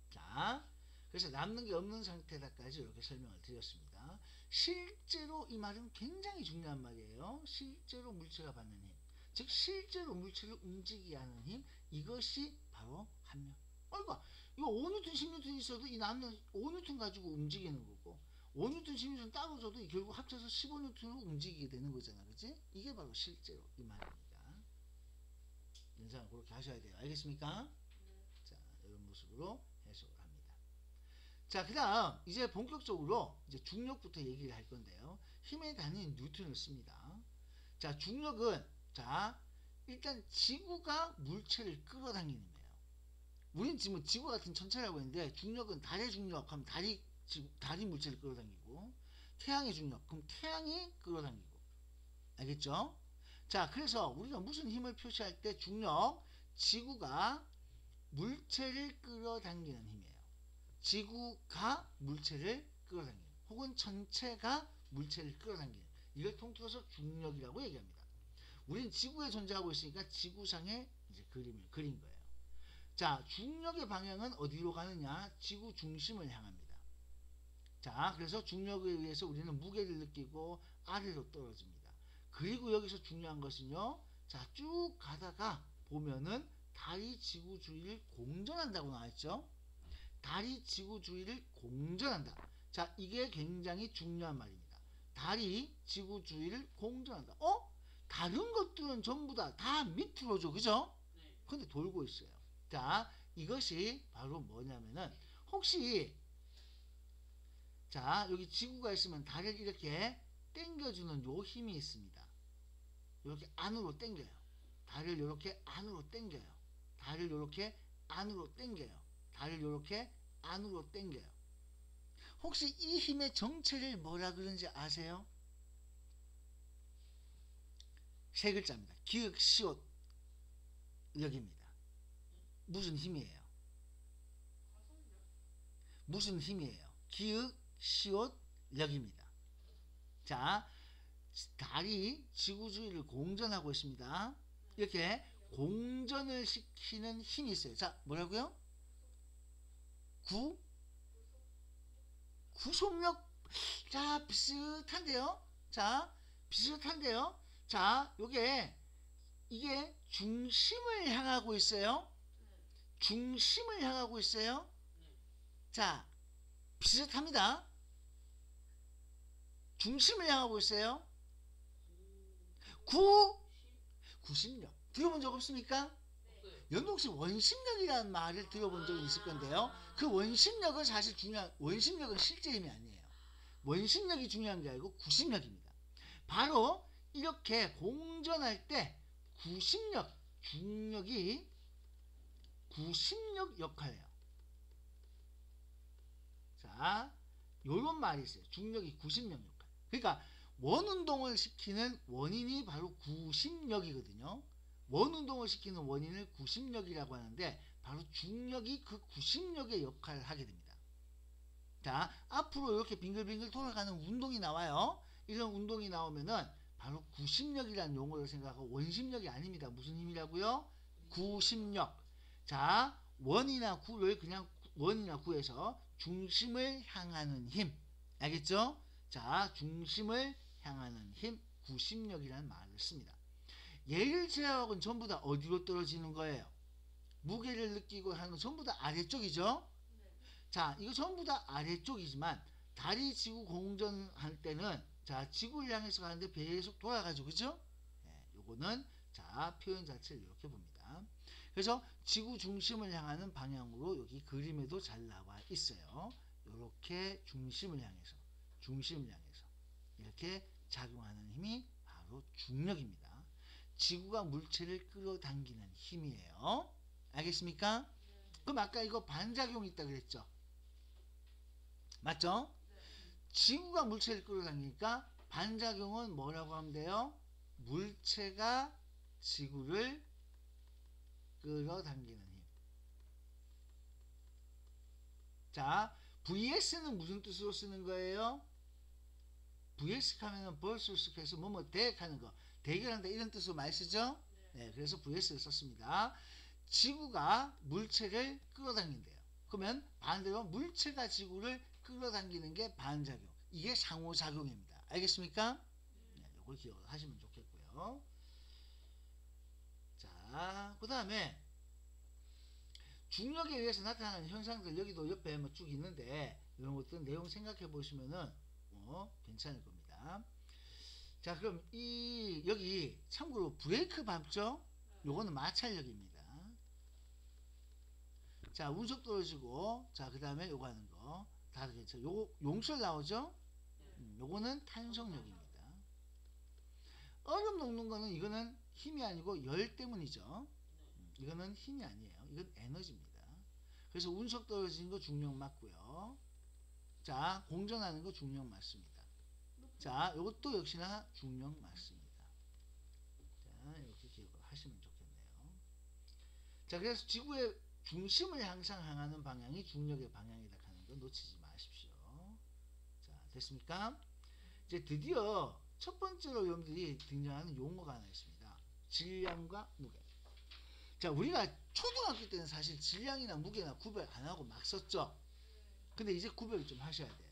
자, 그래서 남는 게 없는 상태다까지 이렇게 설명을 드렸습니다. 실제로 이 말은 굉장히 중요한 말이에요. 실제로 물체가 받는 힘, 즉 실제로 물체를 움직이게 하는 힘, 이것이 바로 합력. 그러니까 이거 5N, 10N 있어도 이 남는 5N 가지고 움직이는 거고 5N, 10N 따로 줘도 결국 합쳐서 15N으로 움직이게 되는 거잖아, 그치? 이게 바로 실제로 이 말입니다. 연상을 그렇게 하셔야 돼요. 알겠습니까? 자, 이런 모습으로 해석을 합니다. 자, 그 다음 이제 본격적으로 이제 중력부터 얘기를 할 건데요. 힘의 단위인 뉴턴을 씁니다. 자, 중력은 자 일단 지구가 물체를 끌어당기는 거예요. 우린 지금 지구 같은 천체라고 했는데 중력은 달의 중력 하면 달이 물체를 끌어당기고 태양의 중력 그럼 태양이 끌어당기고 알겠죠? 자, 그래서 우리가 무슨 힘을 표시할 때 중력 지구가 물체를 끌어당기는 힘이에요. 지구가 물체를 끌어당기는 혹은 천체가 물체를 끌어당기는 이걸 통틀어서 중력이라고 얘기합니다. 우린 지구에 존재하고 있으니까 지구상의 이제 그림을 그린 거예요. 자, 중력의 방향은 어디로 가느냐? 지구 중심을 향합니다. 자, 그래서 중력에 의해서 우리는 무게를 느끼고 아래로 떨어집니다. 그리고 여기서 중요한 것은요. 자, 쭉 가다가 보면은 달이 지구 주위를 공전한다고 나왔죠. 달이 지구 주위를 공전한다. 자, 이게 굉장히 중요한 말입니다. 달이 지구 주위를 공전한다. 다른 것들은 전부 다 밑으로죠, 그죠? 근데 돌고 있어요. 자, 이것이 바로 뭐냐면은 혹시 자, 여기 지구가 있으면 달을 이렇게 당겨주는 요 힘이 있습니다. 이렇게 안으로 당겨요. 달을 이렇게 안으로 당겨요. 달을 이렇게 안으로 당겨요. 달을 이렇게 안으로 당겨요. 혹시 이 힘의 정체를 뭐라 그런지 아세요? 세 글자입니다. 기역, 시옷, 역입니다. 무슨 힘이에요? 무슨 힘이에요? 기역, 시옷, 역입니다. 자, 달이 지구 주위를 공전하고 있습니다. 이렇게 공전을 시키는 힘이 있어요. 자, 뭐라고요? 구속력. 자, 비슷한데요. 자, 비슷한데요. 자, 이게 중심을 향하고 있어요. 중심을 향하고 있어요. 자, 비슷합니다. 중심을 향하고 있어요. 구심력. 들어본 적 없습니까? 여러분 혹시 원심력이라는 말을 들어본 적은 있을 건데요. 그 원심력은 사실 원심력은 실제 힘이 아니에요. 원심력이 중요한 게 아니고 구심력입니다. 바로 이렇게 공전할 때 구심력, 중력이 구심력 역할을 해요. 자, 요런 말이 있어요. 중력이 구심력 역할. 그러니까 원운동을 시키는 원인이 바로 구심력이거든요. 원운동을 시키는 원인을 구심력이라고 하는데 바로 중력이 그 구심력의 역할을 하게 됩니다. 자, 앞으로 이렇게 빙글빙글 돌아가는 운동이 나와요. 이런 운동이 나오면은 바로 구심력이라는 용어를 생각하고 원심력이 아닙니다. 무슨 힘이라고요? 구심력. 자, 원이나 구를 그냥 원이나 구에서 중심을 향하는 힘. 알겠죠? 자, 중심을 향하는 힘, 구심력이라는 말을 씁니다. 얘를 제어하고는 전부 다 어디로 떨어지는 거예요? 무게를 느끼고 하는 건 전부 다 아래쪽이죠? 자, 이거 전부 다 아래쪽이지만 달이 지구 공전할 때는 자, 지구를 향해서 가는데 계속 돌아가죠. 그죠? 네, 요거는 자, 표현 자체를 이렇게 봅니다. 그래서 지구 중심을 향하는 방향으로 여기 그림에도 잘 나와 있어요. 이렇게 중심을 향해서 이렇게 작용하는 힘이 바로 중력입니다. 지구가 물체를 끌어당기는 힘이에요. 알겠습니까? 그럼 아까 이거 반작용이 있다 그랬죠? 맞죠? 지구가 물체를 끌어당기니까 반작용은 뭐라고 하면 돼요? 물체가 지구를 끌어당기는 힘. 자, VS는 무슨 뜻으로 쓰는 거예요? VS 하면은 vs 해서 뭐뭐 대하는 거, 대결한다 이런 뜻으로 많이 쓰죠? 네, 그래서 VS를 썼습니다. 지구가 물체를 끌어당긴대요. 그러면 반대로 물체가 지구를 끌어당기는 게 반작용. 이게 상호작용입니다. 알겠습니까? 네, 이걸 기억하시면 좋겠고요. 자, 그 다음에 중력에 의해서 나타나는 현상들 여기도 옆에 뭐 쭉 있는데 이런 것들 내용 생각해 보시면은 괜찮을 겁니다. 자, 그럼 여기 참고로 브레이크 밟죠? 요거는 마찰력입니다. 자, 운석 떨어지고 자, 그 다음에 요거 하는 거 다르겠죠. 요거 용설 나오죠? 요거는 탄성력입니다. 얼음 녹는 거는 이거는 힘이 아니고 열 때문이죠. 이거는 힘이 아니에요. 이건 에너지입니다. 그래서 운석 떨어지는 거 중력 맞고요. 자, 공전하는 거 중력 맞습니다. 자, 이것도 역시나 중력 맞습니다. 자, 이렇게 기억을 하시면 좋겠네요. 자, 그래서 지구의 중심을 항상 향하는 방향이 중력의 방향이다 하는 거 놓치지 마십시오. 자, 됐습니까? 이제 드디어 첫 번째로 여러분들이 등장하는 용어가 하나 있습니다. 질량과 무게. 자, 우리가 초등학교 때는 사실 질량이나 무게나 구별 안 하고 막 썼죠. 근데 이제 구별을 좀 하셔야 돼요.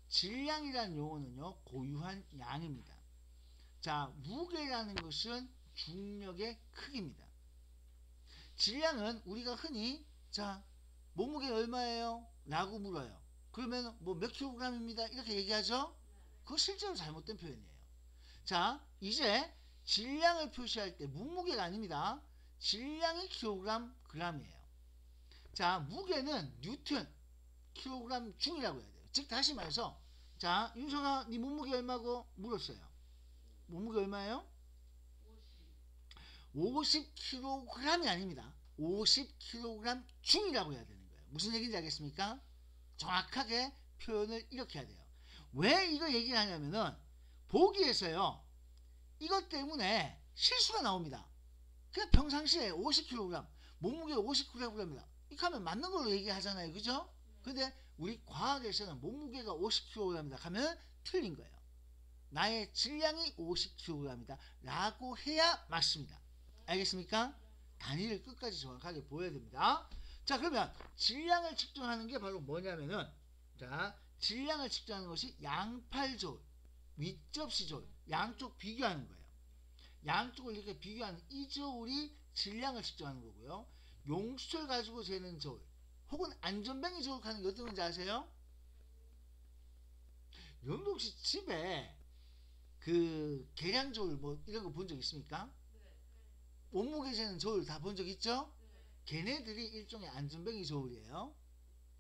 질량이라는 용어는요, 고유한 양입니다. 자, 무게라는 것은 중력의 크기입니다. 질량은 우리가 흔히 자, 몸무게 얼마예요? 라고 물어요. 그러면 뭐 몇 킬로그램입니다. 이렇게 얘기하죠? 그거 실제로 잘못된 표현이에요. 자, 이제 질량을 표시할 때 몸무게가 아닙니다. 질량이 킬로그램, 그램이에요. 자, 무게는 뉴턴, 킬로그램 중이라고 해야 돼요. 즉 다시 말해서 자, 윤성아 네 몸무게 얼마고 물었어요. 몸무게 얼마예요? 50kg이 아닙니다. 50kg 중이라고 해야 되는 거예요. 무슨 얘기인지 알겠습니까? 정확하게 표현을 이렇게 해야 돼요. 왜 이거 얘기를 하냐면은 보기에서요, 이것 때문에 실수가 나옵니다. 그냥 평상시에 50kg, 몸무게 50kg입니다. 이렇게 하면 맞는 걸로 얘기하잖아요. 그죠? 근데 우리 과학에서는 몸무게가 50kg이다 하면 틀린 거예요. 나의 질량이 50kg이다 라고 해야 맞습니다. 알겠습니까? 단위를 끝까지 정확하게 보여야 됩니다. 자, 그러면 질량을 측정하는 게 바로 뭐냐면은 자, 질량을 측정하는 것이 양팔저울, 윗접시저울, 양쪽 비교하는 거예요. 양쪽을 이렇게 비교하는 이 저울이 질량을 측정하는 거고요. 용수철 가지고 재는 저울 혹은 안전뱅이 저울 하는 게 어떤 건지 아세요? 여러분도 혹시 집에 그 계량 저울 뭐 이런 거 본 적 있습니까? 몸무게 재는 저울 다 본 적 있죠? 걔네들이 일종의 안전뱅이 저울이에요.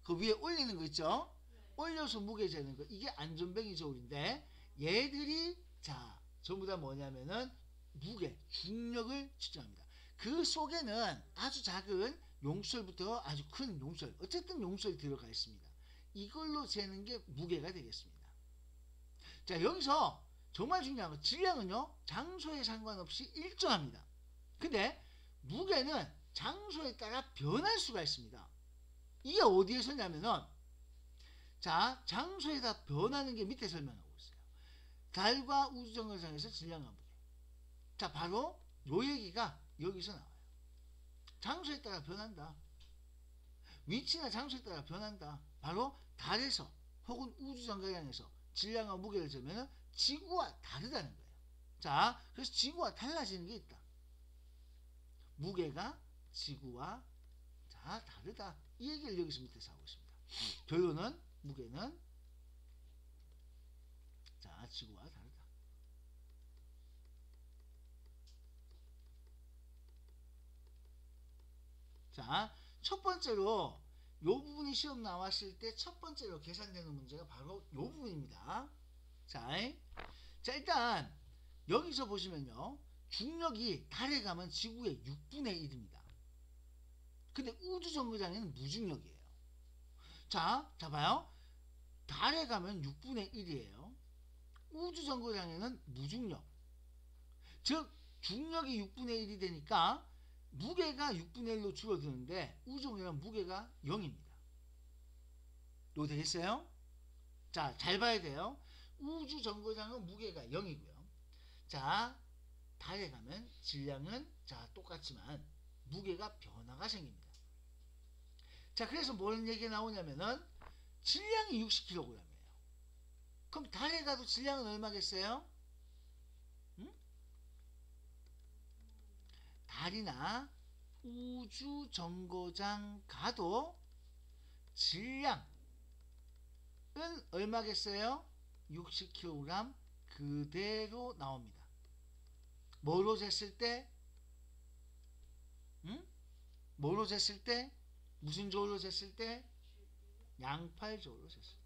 그 위에 올리는 거 있죠? 올려서 무게 재는 거, 이게 안전뱅이 저울인데 얘들이 자, 전부 다 뭐냐면은 무게, 중력을 측정합니다. 그 속에는 아주 작은 용설부터 아주 큰 용설, 어쨌든 용설이 들어가 있습니다. 이걸로 재는 게 무게가 되겠습니다. 자, 여기서 정말 중요한 건 질량은요, 장소에 상관없이 일정합니다. 근데 무게는 장소에 따라 변할 수가 있습니다. 이게 어디에서냐면은, 자, 장소에 따라 변하는 게 밑에 설명하고 있어요. 달과 우주정거장에서 질량과 무게. 자, 바로 요 얘기가 여기서 나와요. 장소에 따라 변한다. 위치나 장소에 따라 변한다. 바로 달에서 혹은 우주정거장에서 질량과 무게를 재면 지구와 다르다는 거예요. 자, 그래서 지구와 달라지는 게 있다. 무게가 지구와 자 다르다. 이 얘기를 여기서 밑에서 하고 있습니다. 결론은 무게는 자 지구와 다르다. 자, 첫 번째로 요 부분이 시험 나왔을 때 첫 번째로 계산되는 문제가 바로 요 부분입니다. 자, 일단 여기서 보시면요, 중력이 달에 가면 지구의 6분의 1입니다. 근데 우주정거장에는 무중력이에요. 자, 봐요. 달에 가면 6분의 1이에요. 우주정거장에는 무중력. 즉, 중력이 6분의 1이 되니까 무게가 6분의 1로 줄어드는데 우주정거장 무게가 0입니다. 이거 되겠어요? 자, 잘 봐야 돼요. 우주정거장은 무게가 0이고요. 자, 달에 가면 질량은 자 똑같지만 무게가 변화가 생깁니다. 자, 그래서 뭐는 얘기가 나오냐면은 질량이 60kg이에요. 그럼 달에 가도 질량은 얼마겠어요? 응? 달이나 우주정거장 가도 질량은 얼마겠어요? 60kg 그대로 나옵니다. 뭐로 쟀을 때? 응? 뭐로 쟀을 때? 무슨 조울로 쟀을 때? 양팔조울로 쟀을 때.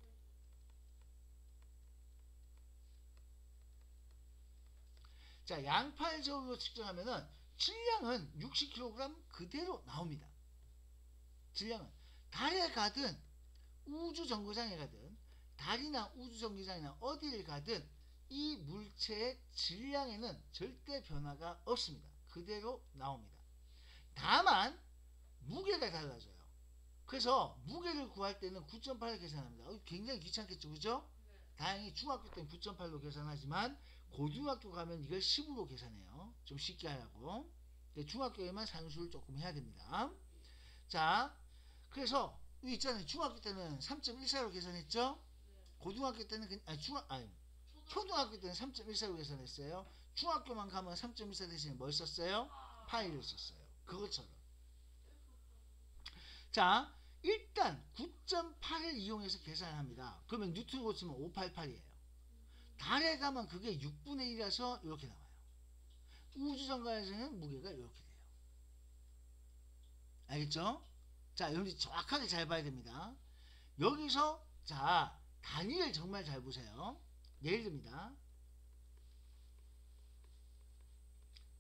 자, 양팔조울로 측정하면은 질량은 60kg 그대로 나옵니다. 질량은 달에 가든 우주정거장에 가든 달이나 우주정거장이나 어디를 가든 이 물체의 질량에는 절대 변화가 없습니다. 그대로 나옵니다. 다만 무게가 달라져요. 그래서 무게를 구할 때는 9.8을 계산합니다. 굉장히 귀찮겠죠, 그죠? 네. 다행히 중학교 때는 9.8로 계산하지만 고등학교 가면 이걸 10으로 계산해요. 좀 쉽게 하라고. 중학교에만 산수를 조금 해야 됩니다. 자, 그래서 여기 있잖아요. 중학교 때는 3.14로 계산했죠? 네. 고등학교 때는 초등학교 때는 3.14로 계산했어요. 중학교만 가면 3.14 대신에 뭘 썼어요? 파이를 썼어요. 그것처럼. 자, 일단 9.8을 이용해서 계산을 합니다. 그러면 뉴턴 고치면 588이에요. 달에 가면 그게 6분의 1이라서 이렇게 나와요. 우주정거장에서는 무게가 이렇게 돼요. 알겠죠? 자, 여러분들 정확하게 잘 봐야 됩니다. 여기서 자, 단위를 정말 잘 보세요. 예를 듭니다.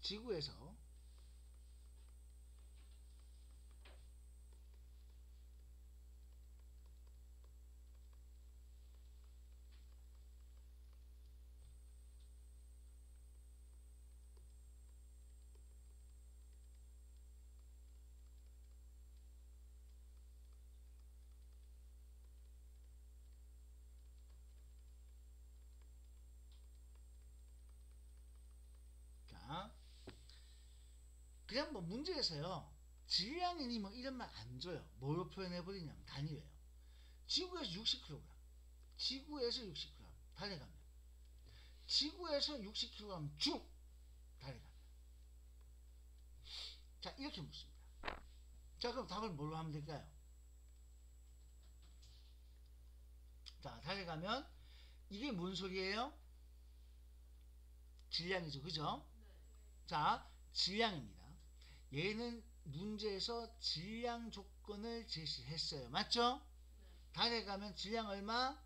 지구에서 자, 그냥 뭐 문제에서요, 질량이니 뭐 이런 말 안 줘요. 뭐로 표현해버리냐면 단위예요. 지구에서 60kg, 지구에서 60kg 달에 가면, 지구에서 60kg 중 달에 가면. 자, 이렇게 묻습니다. 자, 그럼 답을 뭘로 하면 될까요? 자, 달에 가면 이게 뭔 소리예요? 질량이죠, 그죠? 네. 자, 질량입니다. 얘는 문제에서 질량 조건을 제시했어요. 맞죠? 네. 달에 가면 질량 얼마?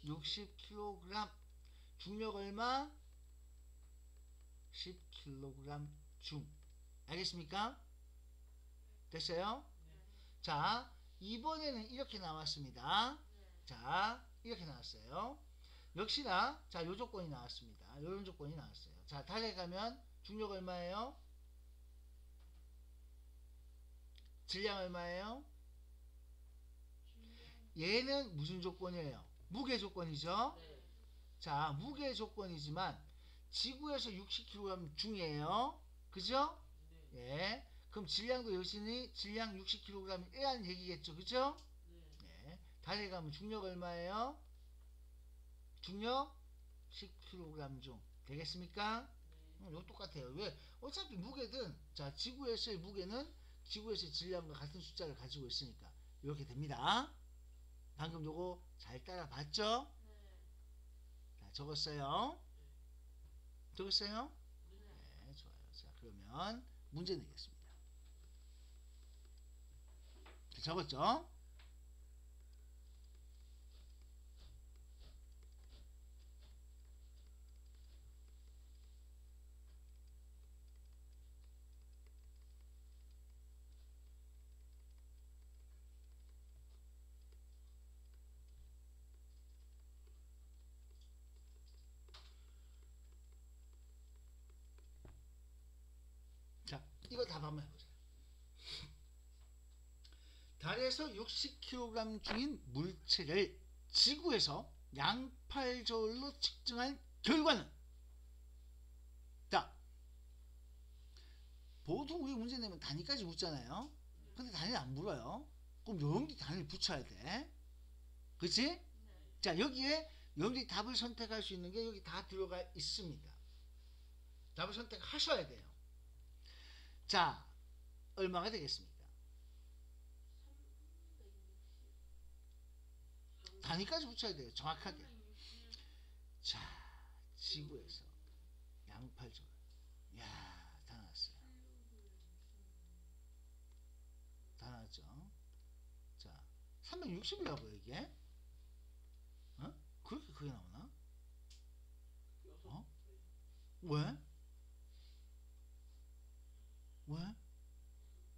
60kg. 중력 얼마? 10kg 중. 알겠습니까? 됐어요? 네. 자, 이번에는 이렇게 나왔습니다. 자, 이렇게 나왔어요. 역시나, 자, 요 조건이 나왔습니다. 요런 조건이 나왔어요. 자, 달에 가면 중력 얼마예요? 질량 얼마예요? 얘는 무슨 조건이에요? 무게 조건이죠? 네. 자, 무게 조건이지만 지구에서 60kg 중이에요. 그죠? 네. 예. 그럼 질량도 여전히 질량 60kg이라는 얘기겠죠. 그죠? 네. 예. 달에 가면 중력 얼마예요? 중력 10kg 중. 되겠습니까? 네. 이거 똑같아요. 왜? 어차피 무게든, 자, 지구에서의 무게는 지구에서의 질량과 같은 숫자를 가지고 있으니까. 이렇게 됩니다. 방금 요거 잘 따라봤죠? 네. 자, 적었어요? 적었어요? 네. 네, 좋아요. 자, 그러면 문제 내겠습니다. 자, 적었죠? 자, 이거 답 한번 해보세요. 달에서 60kg 중인 물체를 지구에서 양팔저울로 측정한 결과는? 자, 보통 우리 문제 내면 단위까지 묻잖아요. 근데 단위를 안 물어요. 그럼 여러분들이 단위를 붙여야 돼. 그치? 네. 자, 여기에 여러분들이 답을 선택할 수 있는 게 여기 다 들어가 있습니다. 답을 선택하셔야 돼요. 자, 얼마가 되겠습니까? 단위까지 붙여야 돼요. 정확하게. 자, 지구에서 양팔절. 야, 다 나왔어요. 다 나왔죠? 자, 360이라고요, 이게? 어? 그렇게 크게 나오나? 어? 왜? 왜?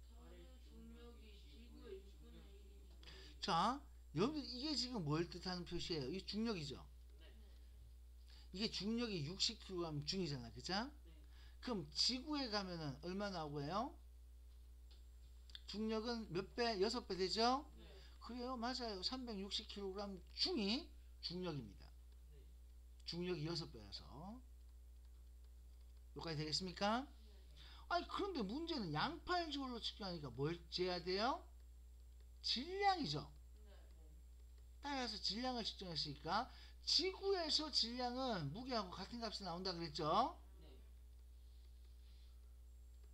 달의 중력이 지구의 6분의 1이니까. 자, 여러분들 이게 지금 뭘 뜻하는 표시예요? 이 중력이죠? 네. 이게 중력이 60kg 중이잖아, 그죠? 네. 그럼 지구에 가면은 얼마 나오고요? 중력은 몇 배? 6배 되죠? 네. 그래요, 맞아요. 360kg 중이 중력입니다. 네. 중력이 6배라서. 여기까지 되겠습니까? 아니, 그런데 문제는 양팔지울로 측정하니까 뭘 재야 돼요? 질량이죠. 네. 따라서 질량을 측정했으니까 지구에서 질량은 무게하고 같은 값이 나온다 그랬죠? 네.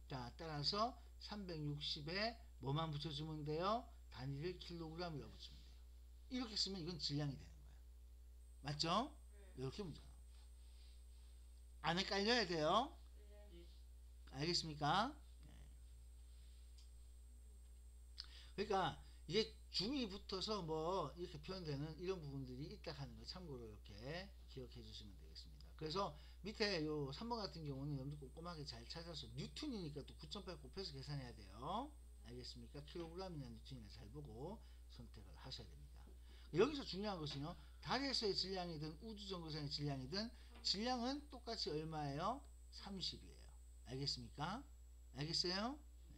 자, 따라서 360에 뭐만 붙여주면 돼요? 단위를 킬로그램이라고 붙이면 돼요. 이렇게 쓰면 이건 질량이 되는 거예요. 맞죠? 이렇게 문제 나옵니다. 안에 깔려야 돼요. 네. 알겠습니까? 네. 그러니까 이게 중이 붙어서 뭐 이렇게 표현되는 이런 부분들이 있다 하는 거 참고로 이렇게 기억해 주시면 되겠습니다. 그래서 밑에 요 3번 같은 경우는 여러분들 꼼꼼하게 잘 찾아서 뉴턴이니까 또 9.8 곱해서 계산해야 돼요. 알겠습니까? 킬로그램이나 뉴턴이나 잘 보고 선택을 하셔야 됩니다. 여기서 중요한 것은요. 달에서의 질량이든 우주정거장의 질량이든 질량은 똑같이 얼마예요? 30이에요. 알겠습니까? 알겠어요? 네.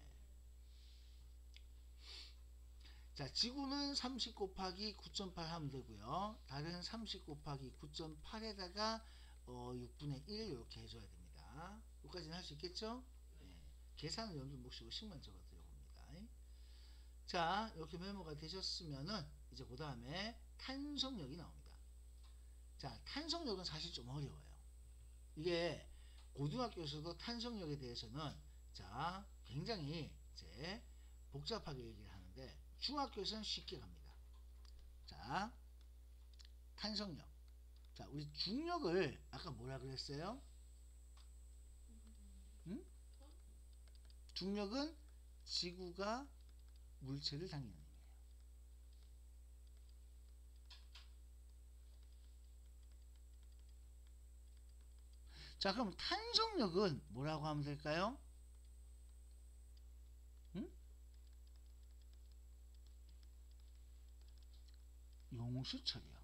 자, 지구는 30 곱하기 9.8 하면 되고요. 달은 30 곱하기 9.8에다가 6분의 1 이렇게 해줘야 됩니다. 여기까지는 할 수 있겠죠? 네. 계산은 여러분들 몫이고 식만 적어 드려봅니다. 자, 이렇게 메모가 되셨으면은 이제 그 다음에 탄성력이 나옵니다. 자, 탄성력은 사실 좀 어려워요. 이게 고등학교에서도 탄성력에 대해서는 자, 굉장히 이제 복잡하게 얘기를 하는데 중학교에서는 쉽게 갑니다. 자, 탄성력. 자, 우리 중력을 아까 뭐라 그랬어요? 응? 중력은 지구가 물체를 당기는 힘이에요. 자, 그럼 탄성력은 뭐라고 하면 될까요? 응? 용수철이요.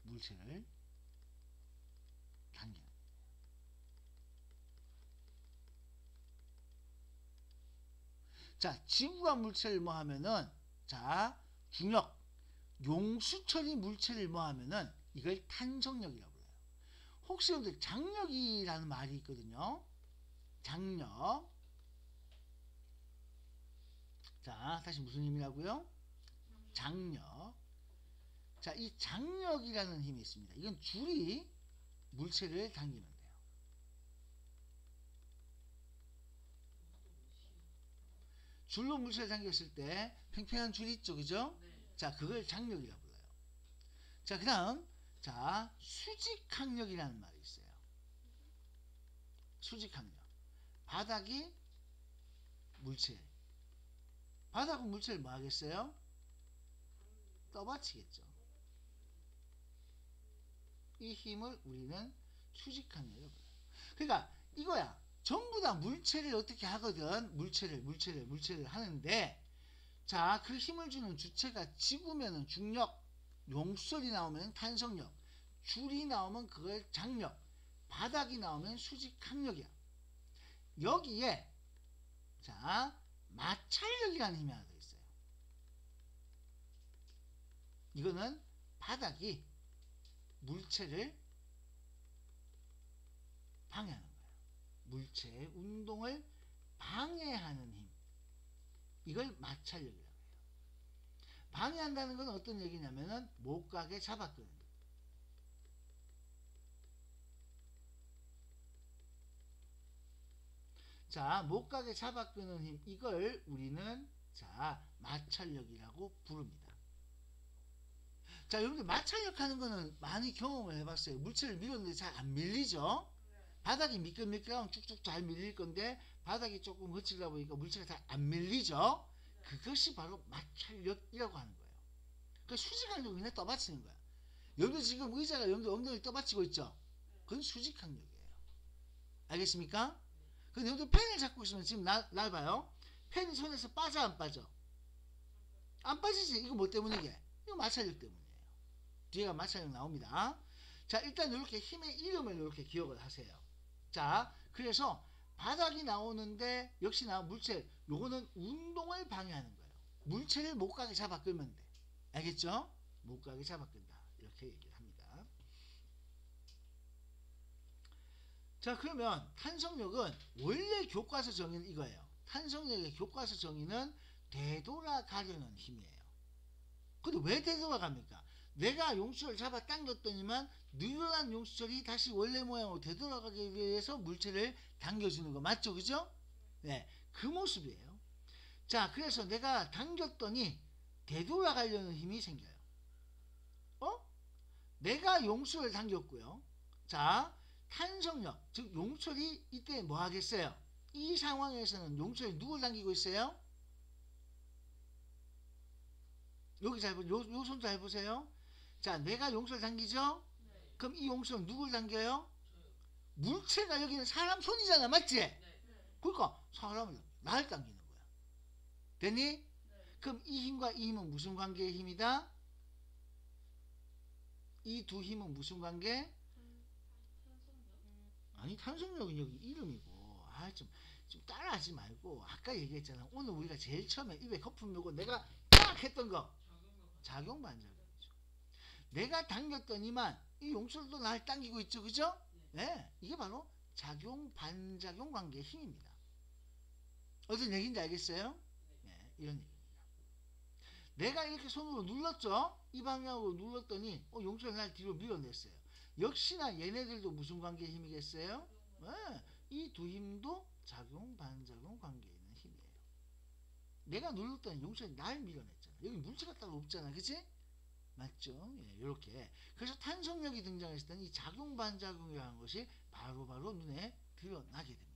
물체를 당기는. 자, 지구가 물체를 뭐 하면은, 자, 중력, 용수철이 물체를 뭐 하면은 이걸 탄성력이라고 불러요. 혹시 여러분들 장력이라는 말이 있거든요. 장력. 자, 다시 무슨 힘이라고요? 장력. 자, 이 장력이라는 힘이 있습니다. 이건 줄이 물체를 당기면 돼요. 줄로 물체를 당겼을 때 팽팽한 줄이 있죠, 그죠? 자, 그걸 장력이라고 불러요. 자, 그 다음, 자, 수직항력이라는 말이 있어요. 수직항력. 바닥이 물체. 바닥은 물체를 뭐 하겠어요? 떠받치겠죠. 이 힘을 우리는 수직항력이라고 불러요. 그러니까 이거야. 전부 다 물체를 어떻게 하거든. 물체를 하는데, 자, 그 힘을 주는 주체가 지구면은 중력, 용수철이 나오면 탄성력, 줄이 나오면 그걸 장력, 바닥이 나오면 수직항력이야. 여기에 자, 마찰력이라는 힘이 하나 더 있어요. 이거는 바닥이 물체를 방해하는 거예요. 물체의 운동을 방해하는 힘. 이걸 마찰력이라고 해요. 방해한다는 건 어떤 얘기냐면은 못 가게 잡아끄는 힘. 자, 못 가게 잡아끄는 힘. 이걸 우리는 자, 마찰력이라고 부릅니다. 자, 여러분들 마찰력 하는 거는 많이 경험을 해봤어요. 물체를 밀었는데 잘 안 밀리죠? 바닥이 미끌미끌하면 쭉쭉 잘 밀릴 건데 바닥이 조금 거칠다 보니까 물체가 잘 안 밀리죠? 그것이 바로 마찰력이라고 하는 거예요. 그 수직항력이 그냥 떠받치는 거야. 여러분들 지금 의자가 여러분들 엉덩이 떠받치고 있죠? 그건 수직항력이에요. 알겠습니까? 근데 여러분들 펜을 잡고 있으면 지금 날 봐요. 펜이 손에서 빠져 안 빠져? 안 빠지지. 이거 뭐 때문이게? 이거 마찰력 때문이에요. 뒤에가 마찰력 나옵니다. 자, 일단 이렇게 힘의 이름을 이렇게 기억을 하세요. 자, 그래서 바닥이 나오는데 역시나 물체, 요거는 운동을 방해하는 거예요. 물체를 못 가게 잡아 끌면 돼. 알겠죠? 못 가게 잡아 끈다. 이렇게 얘기를 합니다. 자, 그러면 탄성력은 원래 교과서 정의는 이거예요. 탄성력의 교과서 정의는 되돌아가려는 힘이에요. 근데 왜 되돌아갑니까? 내가 용수철을 잡아 당겼더니만 늘어난 용수철이 다시 원래 모양으로 되돌아가기 위해서 물체를 당겨주는 거 맞죠? 그죠? 네, 그 모습이에요. 자, 그래서 내가 당겼더니 되돌아가려는 힘이 생겨요. 내가 용수철을 당겼고요. 자, 탄성력, 즉 용수철이 이때 뭐 하겠어요? 이 상황에서는 용수철이 누굴 당기고 있어요? 여기 잘 요 손 잘 보세요. 자, 내가 용수철 당기죠? 네. 그럼 이 용수철은 누굴 당겨요? 물체가 여기는 사람 손이잖아, 맞지? 네. 그러니까 사람을 나를 당기는 거야. 됐니? 네. 그럼 이 힘과 이 힘은 무슨 관계의 힘이다? 이 두 힘은 무슨 관계? 아니, 탄성력은 여기 이름이고, 좀 따라하지 말고, 아까 얘기했잖아. 오늘 우리가 제일 처음에 입에 거품 넣고 내가 딱 했던 거. 작용 반작용이죠. 내가 당겼더니만 이 용수철도 날 당기고 있죠, 그죠? 네, 이게 바로 작용 반작용 관계의 힘입니다. 어떤 얘기인지 알겠어요? 네, 이런 얘기입니다. 내가 이렇게 손으로 눌렀죠? 이 방향으로 눌렀더니 용수철이 날 뒤로 밀어냈어요. 역시나 얘네들도 무슨 관계의 힘이겠어요? 네, 이 두 힘도 작용 반작용 관계에 있는 힘이에요. 내가 눌렀더니 용수철이 날 밀어냈잖아. 여기 물체가 따로 없잖아, 그치? 맞죠? 예, 이렇게. 그래서 탄성력이 등장했을 때는 이 작용 반작용이라는 것이 바로바로 눈에 드러나게 됩니다.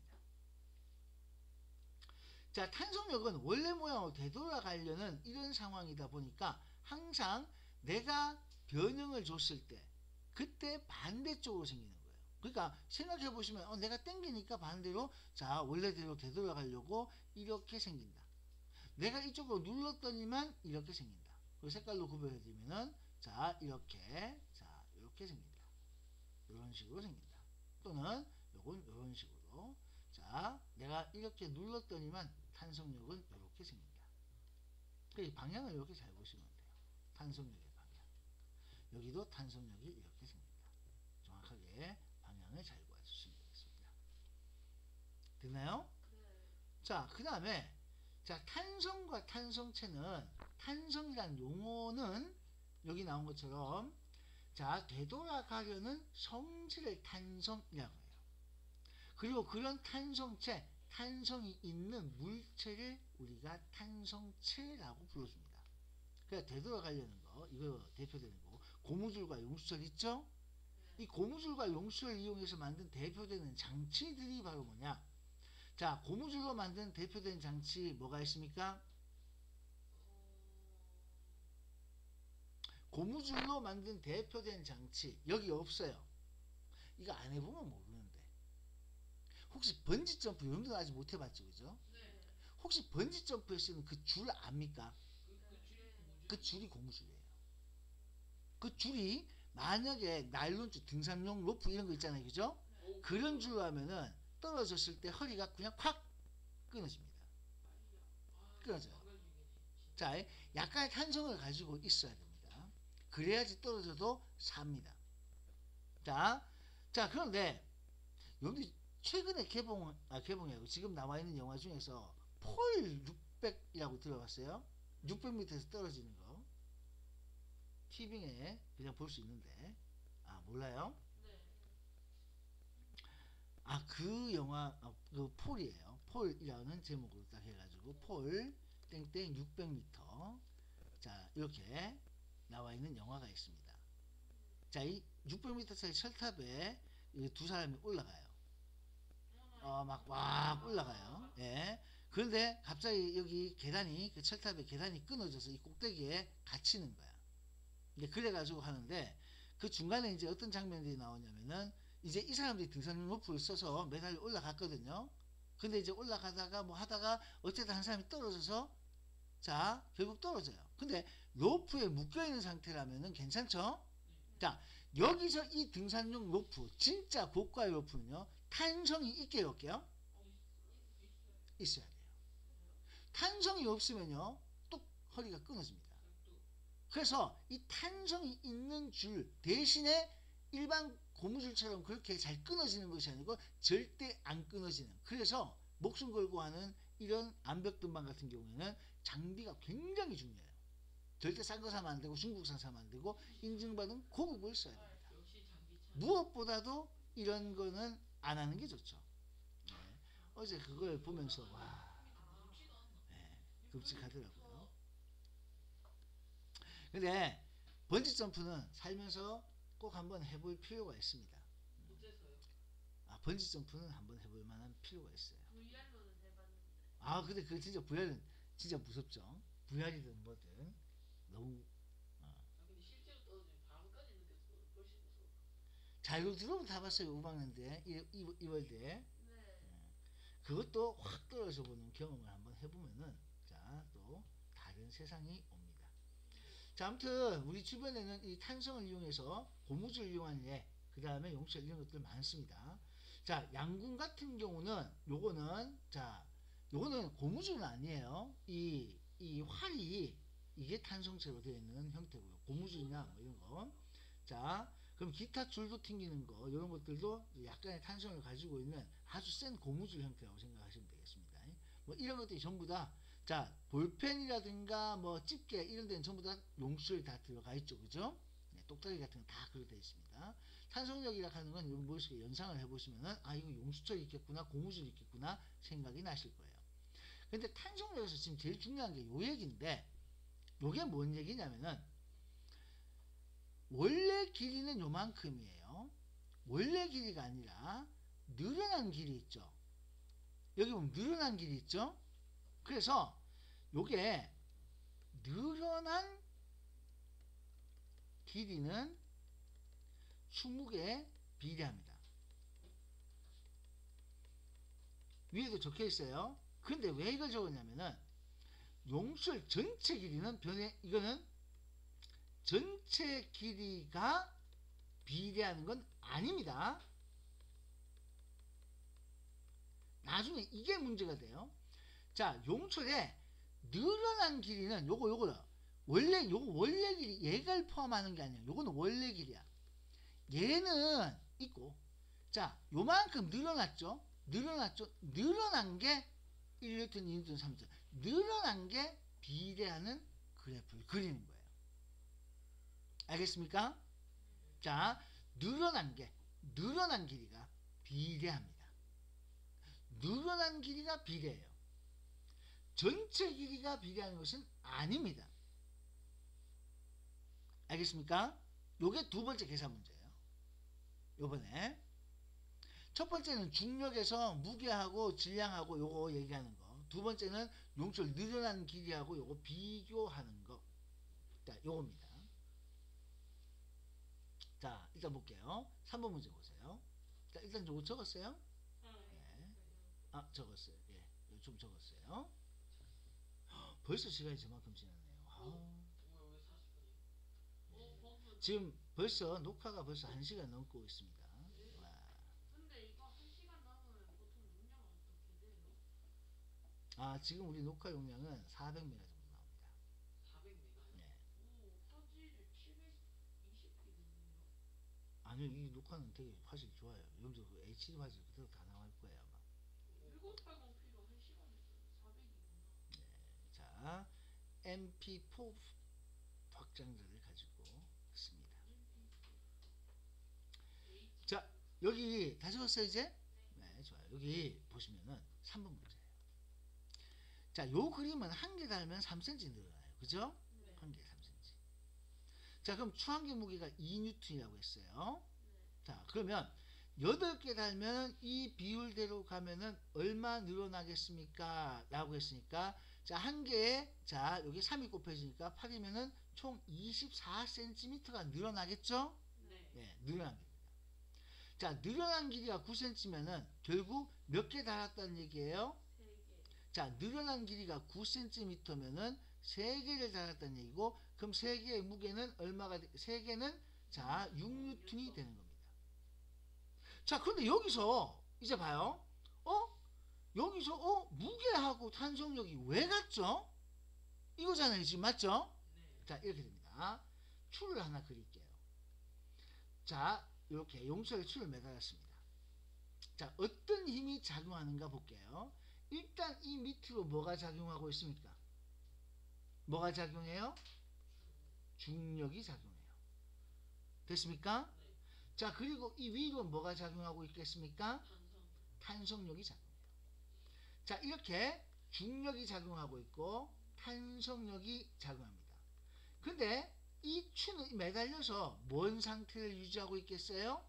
자, 탄성력은 원래 모양으로 되돌아가려는 이런 상황이다 보니까 항상 내가 변형을 줬을 때 그때 반대쪽으로 생기는 거예요. 그러니까 생각해 보시면 내가 땡기니까 반대로 자 원래대로 되돌아가려고 이렇게 생긴다. 내가 이쪽으로 눌렀더니만 이렇게 생긴다. 그리고 색깔로 구별해 드리면은 자 이렇게 생긴다. 이런 식으로 생긴다. 또는 요건 이런 식으로 자 내가 이렇게 눌렀더니만 탄성력은 이렇게 생긴다. 그 방향을 이렇게 잘 보시면 돼요. 탄성력의 방향. 여기도 탄성력이 이렇게 생긴다. 정확하게 방향을 잘 구해주시면 되겠습니다. 됐나요? 네. 자, 그 다음에 자 탄성과 탄성체는 탄성이란 용어는 여기 나온 것처럼 자 되돌아가려는 성질의 탄성이라고 해요. 그리고 그런 탄성체, 탄성이 있는 물체를 우리가 탄성체라고 불러줍니다. 그러니까 되돌아가려는 거, 이거 대표되는 거, 고무줄과 용수철 있죠? 이 고무줄과 용수철을 이용해서 만든 대표되는 장치들이 바로 뭐냐? 자, 고무줄로 만든 대표된 장치 뭐가 있습니까? 고무줄로 만든 대표된 장치 여기 없어요. 이거 안 해보면 모르는데. 혹시 번지점프 여러분들 아직 못 해봤죠, 그죠? 네. 혹시 번지점프에 쓰는 그 줄 압니까? 그 줄이 고무줄이에요. 그 줄이 만약에 나일론줄, 등산용 로프 이런 거 있잖아요, 그죠? 그런 줄로 하면은 떨어졌을 때 허리가 그냥 콱 끊어집니다. 끊어져요. 자, 약간의 탄성을 가지고 있어야 됩니다. 그래야지 떨어져도 삽니다. 자, 그런데 여기 최근에 개봉이라고 지금 나와 있는 영화 중에서 폴 600이라고 들어봤어요? 600m에서 떨어지는 거. TV에 그냥 볼 수 있는데, 몰라요? 네. 그 영화, 그 폴이에요. 폴이라는 제목으로 딱 해가지고, 폴, 땡땡 600m. 자, 이렇게 나와 있는 영화가 있습니다. 자, 이 600m짜리 철탑에 두 사람이 올라가요. 막 올라가요. 예. 그런데 갑자기 여기 계단이, 그 철탑의 계단이 끊어져서 이 꼭대기에 갇히는 거야. 이제 그래가지고 하는데, 그 중간에 이제 어떤 장면들이 나오냐면은, 이제 이 사람들이 등산 로프를 써서 매달려 올라갔거든요. 근데 이제 올라가다가 뭐 하다가 어쨌든 한 사람이 떨어져서 자, 결국 떨어져요. 근데 로프에 묶여있는 상태라면은 괜찮죠? 자, 여기서 이 등산용 로프, 진짜 고가의 로프는요, 탄성이 있게 없게요? 있어야 돼요. 탄성이 없으면요, 또 허리가 끊어집니다. 그래서 이 탄성이 있는 줄 대신에 일반 고무줄처럼 그렇게 잘 끊어지는 것이 아니고 절대 안 끊어지는, 그래서 목숨 걸고 하는 이런 암벽등반 같은 경우에는 장비가 굉장히 중요해요. 절대 싼 거 사면 안 되고 중국산 사면 안 되고 인증받은 고급을 써야 됩니다. 무엇보다도 이런 거는 안 하는 게 좋죠. 네. 어제 그걸 보면서 와, 네, 끔찍하더라고요. 근데 번지점프는 살면서 꼭 한번 해볼 필요가 있습니다. 번지점프는 한번 해볼 만한 필요가 있어요. VR로는 해봤는데. 근데 그 진짜 VR은 진짜 무섭죠. VR이든 뭐든 너무 근데 실제로 떨어지면 바로까지 느꼈어. 훨씬 무서워. 자, 이거 들어보면 다 봤어요. 우방랜드에 이월드에 네. 그것도 확 떨어져 보는 경험을 한번 해보면은 자, 또 다른 세상이 옵니다. 자, 아무튼 우리 주변에는 이 탄성을 이용해서 고무줄을 이용한 예, 그 다음에 용철 이런 것들 많습니다. 자, 양궁 같은 경우는 요거는 고무줄은 아니에요. 이 활이 이게 탄성체로 되어 있는 형태고요. 고무줄이나 뭐 이런 거. 자, 그럼 기타 줄도 튕기는 거 이런 것들도 약간의 탄성을 가지고 있는 아주 센 고무줄 형태라고 생각하시면 되겠습니다. 뭐 이런 것들이 전부 다 자, 볼펜이라든가 뭐 집게 이런 데는 전부 다 용수철이 다 들어가 있죠. 그죠? 네, 똑딱이 같은 거 다 그렇게 되어 있습니다. 탄성력이라 하는 건 여러분 머릿속에 연상을 해보시면은 이거 용수철이 있겠구나, 고무줄이 있겠구나 생각이 나실 거예요. 근데 탄성력에서 지금 제일 중요한 게 요 얘기인데, 요게 뭔 얘기냐면은 원래 길이는 요만큼이에요. 원래 길이가 아니라 늘어난 길이 있죠. 여기 보면 늘어난 길이 있죠. 그래서 요게 늘어난 길이는 충무에 비례합니다. 위에도 적혀 있어요. 근데 왜 이걸 적었냐면은 용출 전체 길이는 이거는 전체 길이가 비례하는 건 아닙니다. 나중에 이게 문제가 돼요. 자, 용출의 늘어난 길이는 요거요. 원래 길이 얘를 포함하는 게 아니에요. 요거는 원래 길이야. 얘는 있고, 자, 요만큼 늘어났죠? 늘어난 게 1N, 2N, 3N. 늘어난 게 비례하는 그래프를 그리는 거예요. 알겠습니까? 자, 늘어난 길이가 비례합니다. 늘어난 길이가 비례해요. 전체 길이가 비례하는 것은 아닙니다. 알겠습니까? 요게 두 번째 계산 문제예요. 요번에 첫 번째는 중력에서 무게하고 질량하고 요거 얘기하는 거. 두 번째는 용출 늘어난 길이하고 요거 비교하는 거. 자, 요겁니다. 자, 일단 볼게요. 3번 문제 보세요. 자, 일단 요거 적었어요? 네. 아, 적었어요. 예, 좀 적었어요. 벌써 시간이 저만큼 지났네요. 왜 40분이에요? 지금 벌써 녹화가 벌써 1시간 넘고 있습니다. 와. 근데 이거 1시간 남으면 보통 용량 어떻게 돼요? 아, 지금 우리 녹화 용량은 400메가 정도 나옵니다. 400메가요? 네. 오, 화질 720p겠네요. 아니요, 이 녹화는 되게 화질 좋아요. 여기서 그 HD 화질 그대로 다 나올 거예요, 아마. 1080p로 1시간 했어요. 400이구나. 자, MP4 확장자를 가지고 있습니다. 자, 여기 다 적었어요, 이제? 네, 좋아요. 여기 보시면은 3번 문제예요. 자, 요 그림은 한 개 달면 3cm 늘어나요. 그죠? 네. 한 개에 3cm. 자, 그럼 추한계 무게가 2N이라고 했어요. 네. 자, 그러면 8개 달면 이 비율대로 가면은 얼마 늘어나겠습니까? 라고 했으니까, 자, 한 개에, 자, 여기 3이 곱해지니까 8이면은 총 24cm가 늘어나겠죠? 네. 네, 늘어난 겁니다. 자, 늘어난 길이가 9cm면은 결국 몇 개 달았다는 얘기예요? 3개. 자, 늘어난 길이가 9cm면은 3개를 달았다는 얘기고, 그럼 3개의 무게는 얼마가, 3개는 자, 6N이 되는 겁니다. 자, 그런데 여기서, 이제 봐요. 여기서, 무게하고 탄성력이 왜 같죠? 이거잖아요, 지금 맞죠? 네. 자, 이렇게 됩니다. 줄을 하나 그릴게요. 자, 이렇게 용철에 줄을 매달았습니다. 자, 어떤 힘이 작용하는가 볼게요. 일단 이 밑으로 뭐가 작용하고 있습니까? 뭐가 작용해요? 중력이 작용해요. 됐습니까? 네. 자, 그리고 이 위로 뭐가 작용하고 있겠습니까? 탄성. 탄성력이 작용해요. 자, 이렇게 중력이 작용하고 있고 탄성력이 작용합니다. 근데 이 추는 매달려서 뭔 상태를 유지하고 있겠어요?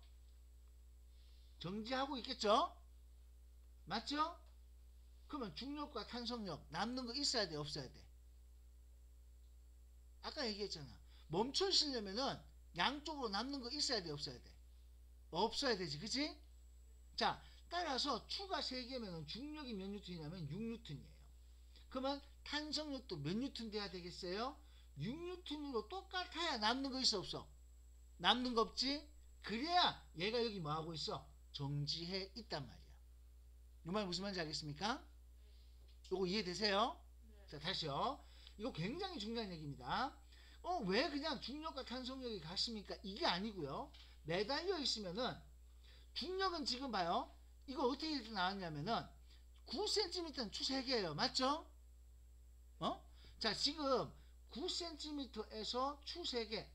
정지하고 있겠죠? 맞죠? 그러면 중력과 탄성력 남는 거 있어야 돼, 없어야 돼? 아까 얘기했잖아. 멈춰 있으려면은 양쪽으로 남는 거 있어야 돼, 없어야 돼? 없어야 되지, 그치? 자, 따라서 추가 3개면 중력이 몇 뉴턴이냐면 6뉴턴이에요. 그러면 탄성력도 몇 뉴턴 돼야 되겠어요? 6뉴턴으로 똑같아야 남는 거 있어, 없어? 남는 거 없지? 그래야 얘가 여기 뭐 하고 있어? 정지해 있단 말이야. 이 말 무슨 말인지 알겠습니까? 요거 이해되세요? 네. 자, 다시요. 이거 굉장히 중요한 얘기입니다. 왜 그냥 중력과 탄성력이 같습니까? 이게 아니고요. 매달려 있으면은 중력은 지금 봐요. 이거 어떻게 나왔냐면은 9cm는 추 3개예요. 맞죠? 자, 지금 9cm에서 추 3개.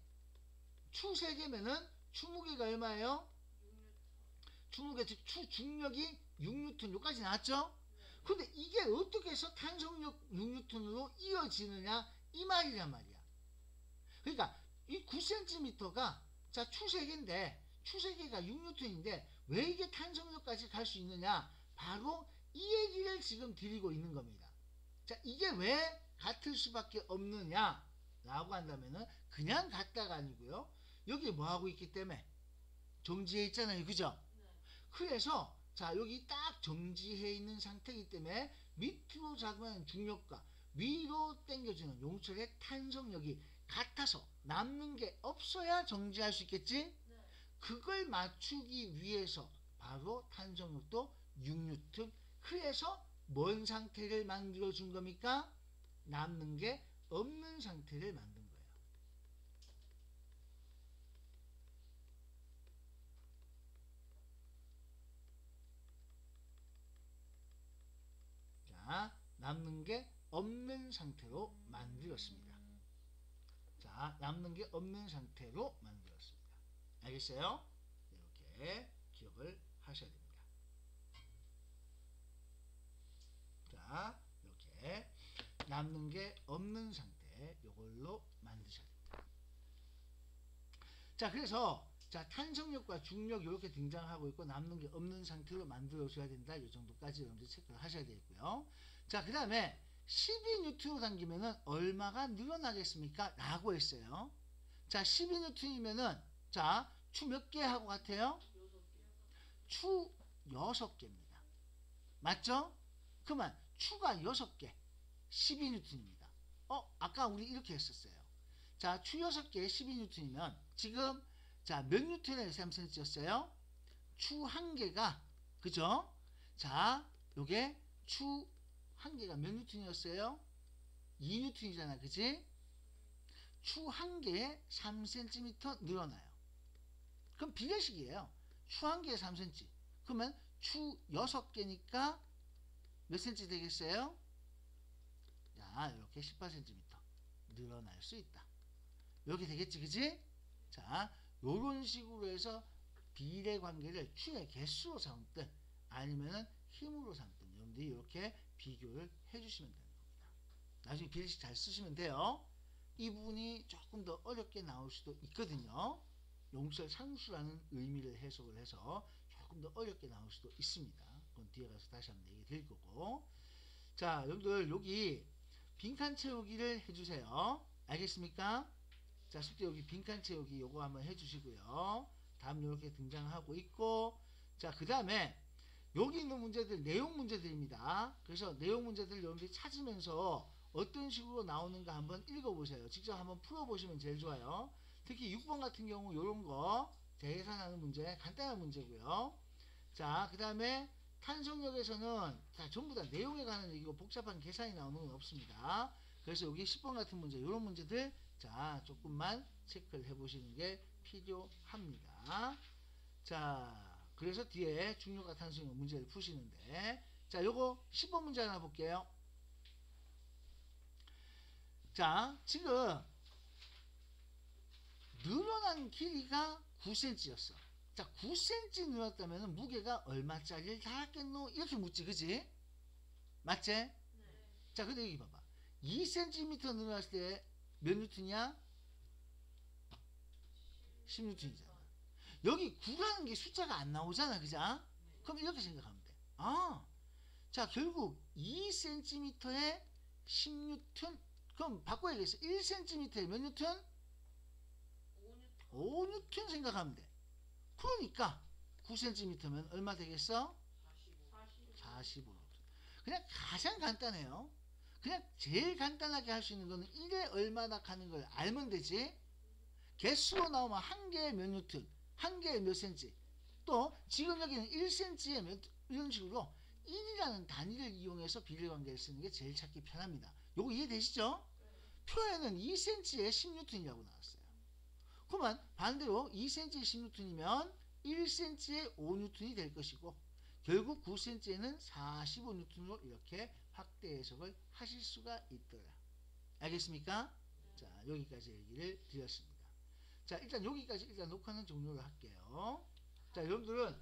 추 3개면은 추무게가 얼마예요? 6뉴턴. 추무게, 추 중력이 6N 요까지 나왔죠? 네. 근데 이게 어떻게 해서 탄성력 6N으로 이어지느냐 이 말이란 말이야. 그러니까 이 9cm가 자 추세계인데 추세계가 6N인데 왜 이게 탄성력까지 갈 수 있느냐, 바로 이 얘기를 지금 드리고 있는 겁니다. 자, 이게 왜 같을 수밖에 없느냐 라고 한다면은 그냥 같다가 아니고요, 여기 뭐 하고 있기 때문에 정지해 있잖아요, 그죠? 네. 그래서 자, 여기 딱 정지해 있는 상태이기 때문에 밑으로 잡으면 중력과 위로 당겨주는 용철의 탄성력이 같아서 남는 게 없어야 정지할 수 있겠지? 네. 그걸 맞추기 위해서 바로 탄성력도 6N. 그래서 뭔 상태를 만들어 준 겁니까? 남는 게 없는 상태를 만든 거예요. 자, 남는 게 없는 상태로 만들었습니다. 자, 남는 게 없는 상태로 만들었습니다. 알겠어요? 이렇게 기억을 하셔야 됩니다. 자, 이렇게 남는 게 없는 상태 이걸로 만드셔야 됩니다. 자, 그래서 자, 탄성력과 중력 이렇게 등장하고 있고 남는 게 없는 상태로 만들어줘야 된다. 이 정도까지 여러분들 체크를 하셔야 되고요. 자, 그 다음에 12N으로 당기면은 얼마가 늘어나겠습니까? 라고 했어요. 자, 12N이면은 자, 추 몇 개 하고 같아요? 6개요. 추 6개입니다. 맞죠? 그러면 추가 6개 12N입니다. 아까 우리 이렇게 했었어요. 자, 추 6개 12N이면 지금 자, 몇 N의 3cm였어요? 추 1개가 그죠? 자, 요게 추 1개가 몇 N이었어요? 2N이잖아. 그지? 추 1개에 3cm 늘어나요. 그럼 비례식이에요. 추 1개에 3cm. 그러면 추 6개니까 몇 cm 되겠어요? 자, 이렇게 18cm 늘어날 수 있다. 이렇게 되겠지, 그지? 자, 요런 식으로 해서 비례 관계를 추의 개수로 삼든 아니면은 힘으로 삼든 여러분들이 이렇게 비교를 해주시면 되는 겁니다. 나중에 비례식 잘 쓰시면 돼요. 이 부분이 조금 더 어렵게 나올 수도 있거든요. 용설 상수라는 의미를 해석을 해서 조금 더 어렵게 나올 수도 있습니다. 그건 뒤에 가서 다시 한번 얘기 드릴 거고. 자, 여러분들 여기 빈칸 채우기를 해주세요. 알겠습니까? 자, 숙제 여기 빈칸 채우기 요거 한번 해주시고요. 다음 이렇게 등장하고 있고, 자, 그 다음에 여기 있는 문제들 내용 문제들입니다. 그래서 내용 문제들 여러분들이 찾으면서 어떤 식으로 나오는가 한번 읽어보세요. 직접 한번 풀어보시면 제일 좋아요. 특히 6번 같은 경우 요런 거 계산하는 문제 간단한 문제고요. 자, 그 다음에 탄성력에서는 자, 전부 다 내용에 관한 얘기고 복잡한 계산이 나오는 건 없습니다. 그래서 여기 10번 같은 문제 이런 문제들 자, 조금만 체크를 해보시는 게 필요합니다. 자, 그래서 뒤에 중력과 탄성력 문제를 푸시는데 자, 요거 10번 문제 하나 볼게요. 자, 지금 늘어난 길이가 9cm였어. 자, 9cm 늘었다면 무게가 얼마짜리를 달았겠노? 이렇게 묻지, 그지? 맞지? 네. 자, 근데 여기 봐봐. 2cm 늘어났을 때 몇 뉴턴이야? 10뉴턴이잖아. 여기 9라는 게 숫자가 안 나오잖아, 그죠? 그럼 이렇게 생각하면 돼. 아, 자, 결국 2cm에 10뉴턴. 그럼 바꿔야겠어. 1cm에 몇 뉴턴? 5뉴턴 생각하면 돼. 그러니까 9cm면 얼마 되겠어? 45뉴턴. 그냥 가장 간단해요. 그냥 제일 간단하게 할 수 있는 거는 1에 얼마나 가는 걸 알면 되지. 개수로 나오면 한 개에 몇 뉴턴, 한 개에 몇 cm. 또 지금 여기는 1cm에 몇, 이런 식으로 1이라는 단위를 이용해서 비례관계를 쓰는 게 제일 찾기 편합니다. 요거 이해되시죠? 표에는 2cm에 10뉴턴이라고 나왔어요. 그러면 반대로 2cm에 10뉴턴이면 1cm에 5뉴턴이 될 것이고 결국 9cm에는 45뉴턴으로 이렇게 확대 해석을 하실 수가 있더라. 알겠습니까? 자, 여기까지 얘기를 드렸습니다. 자, 일단 여기까지 일단 녹화는 종료를 할게요. 자, 여러분들은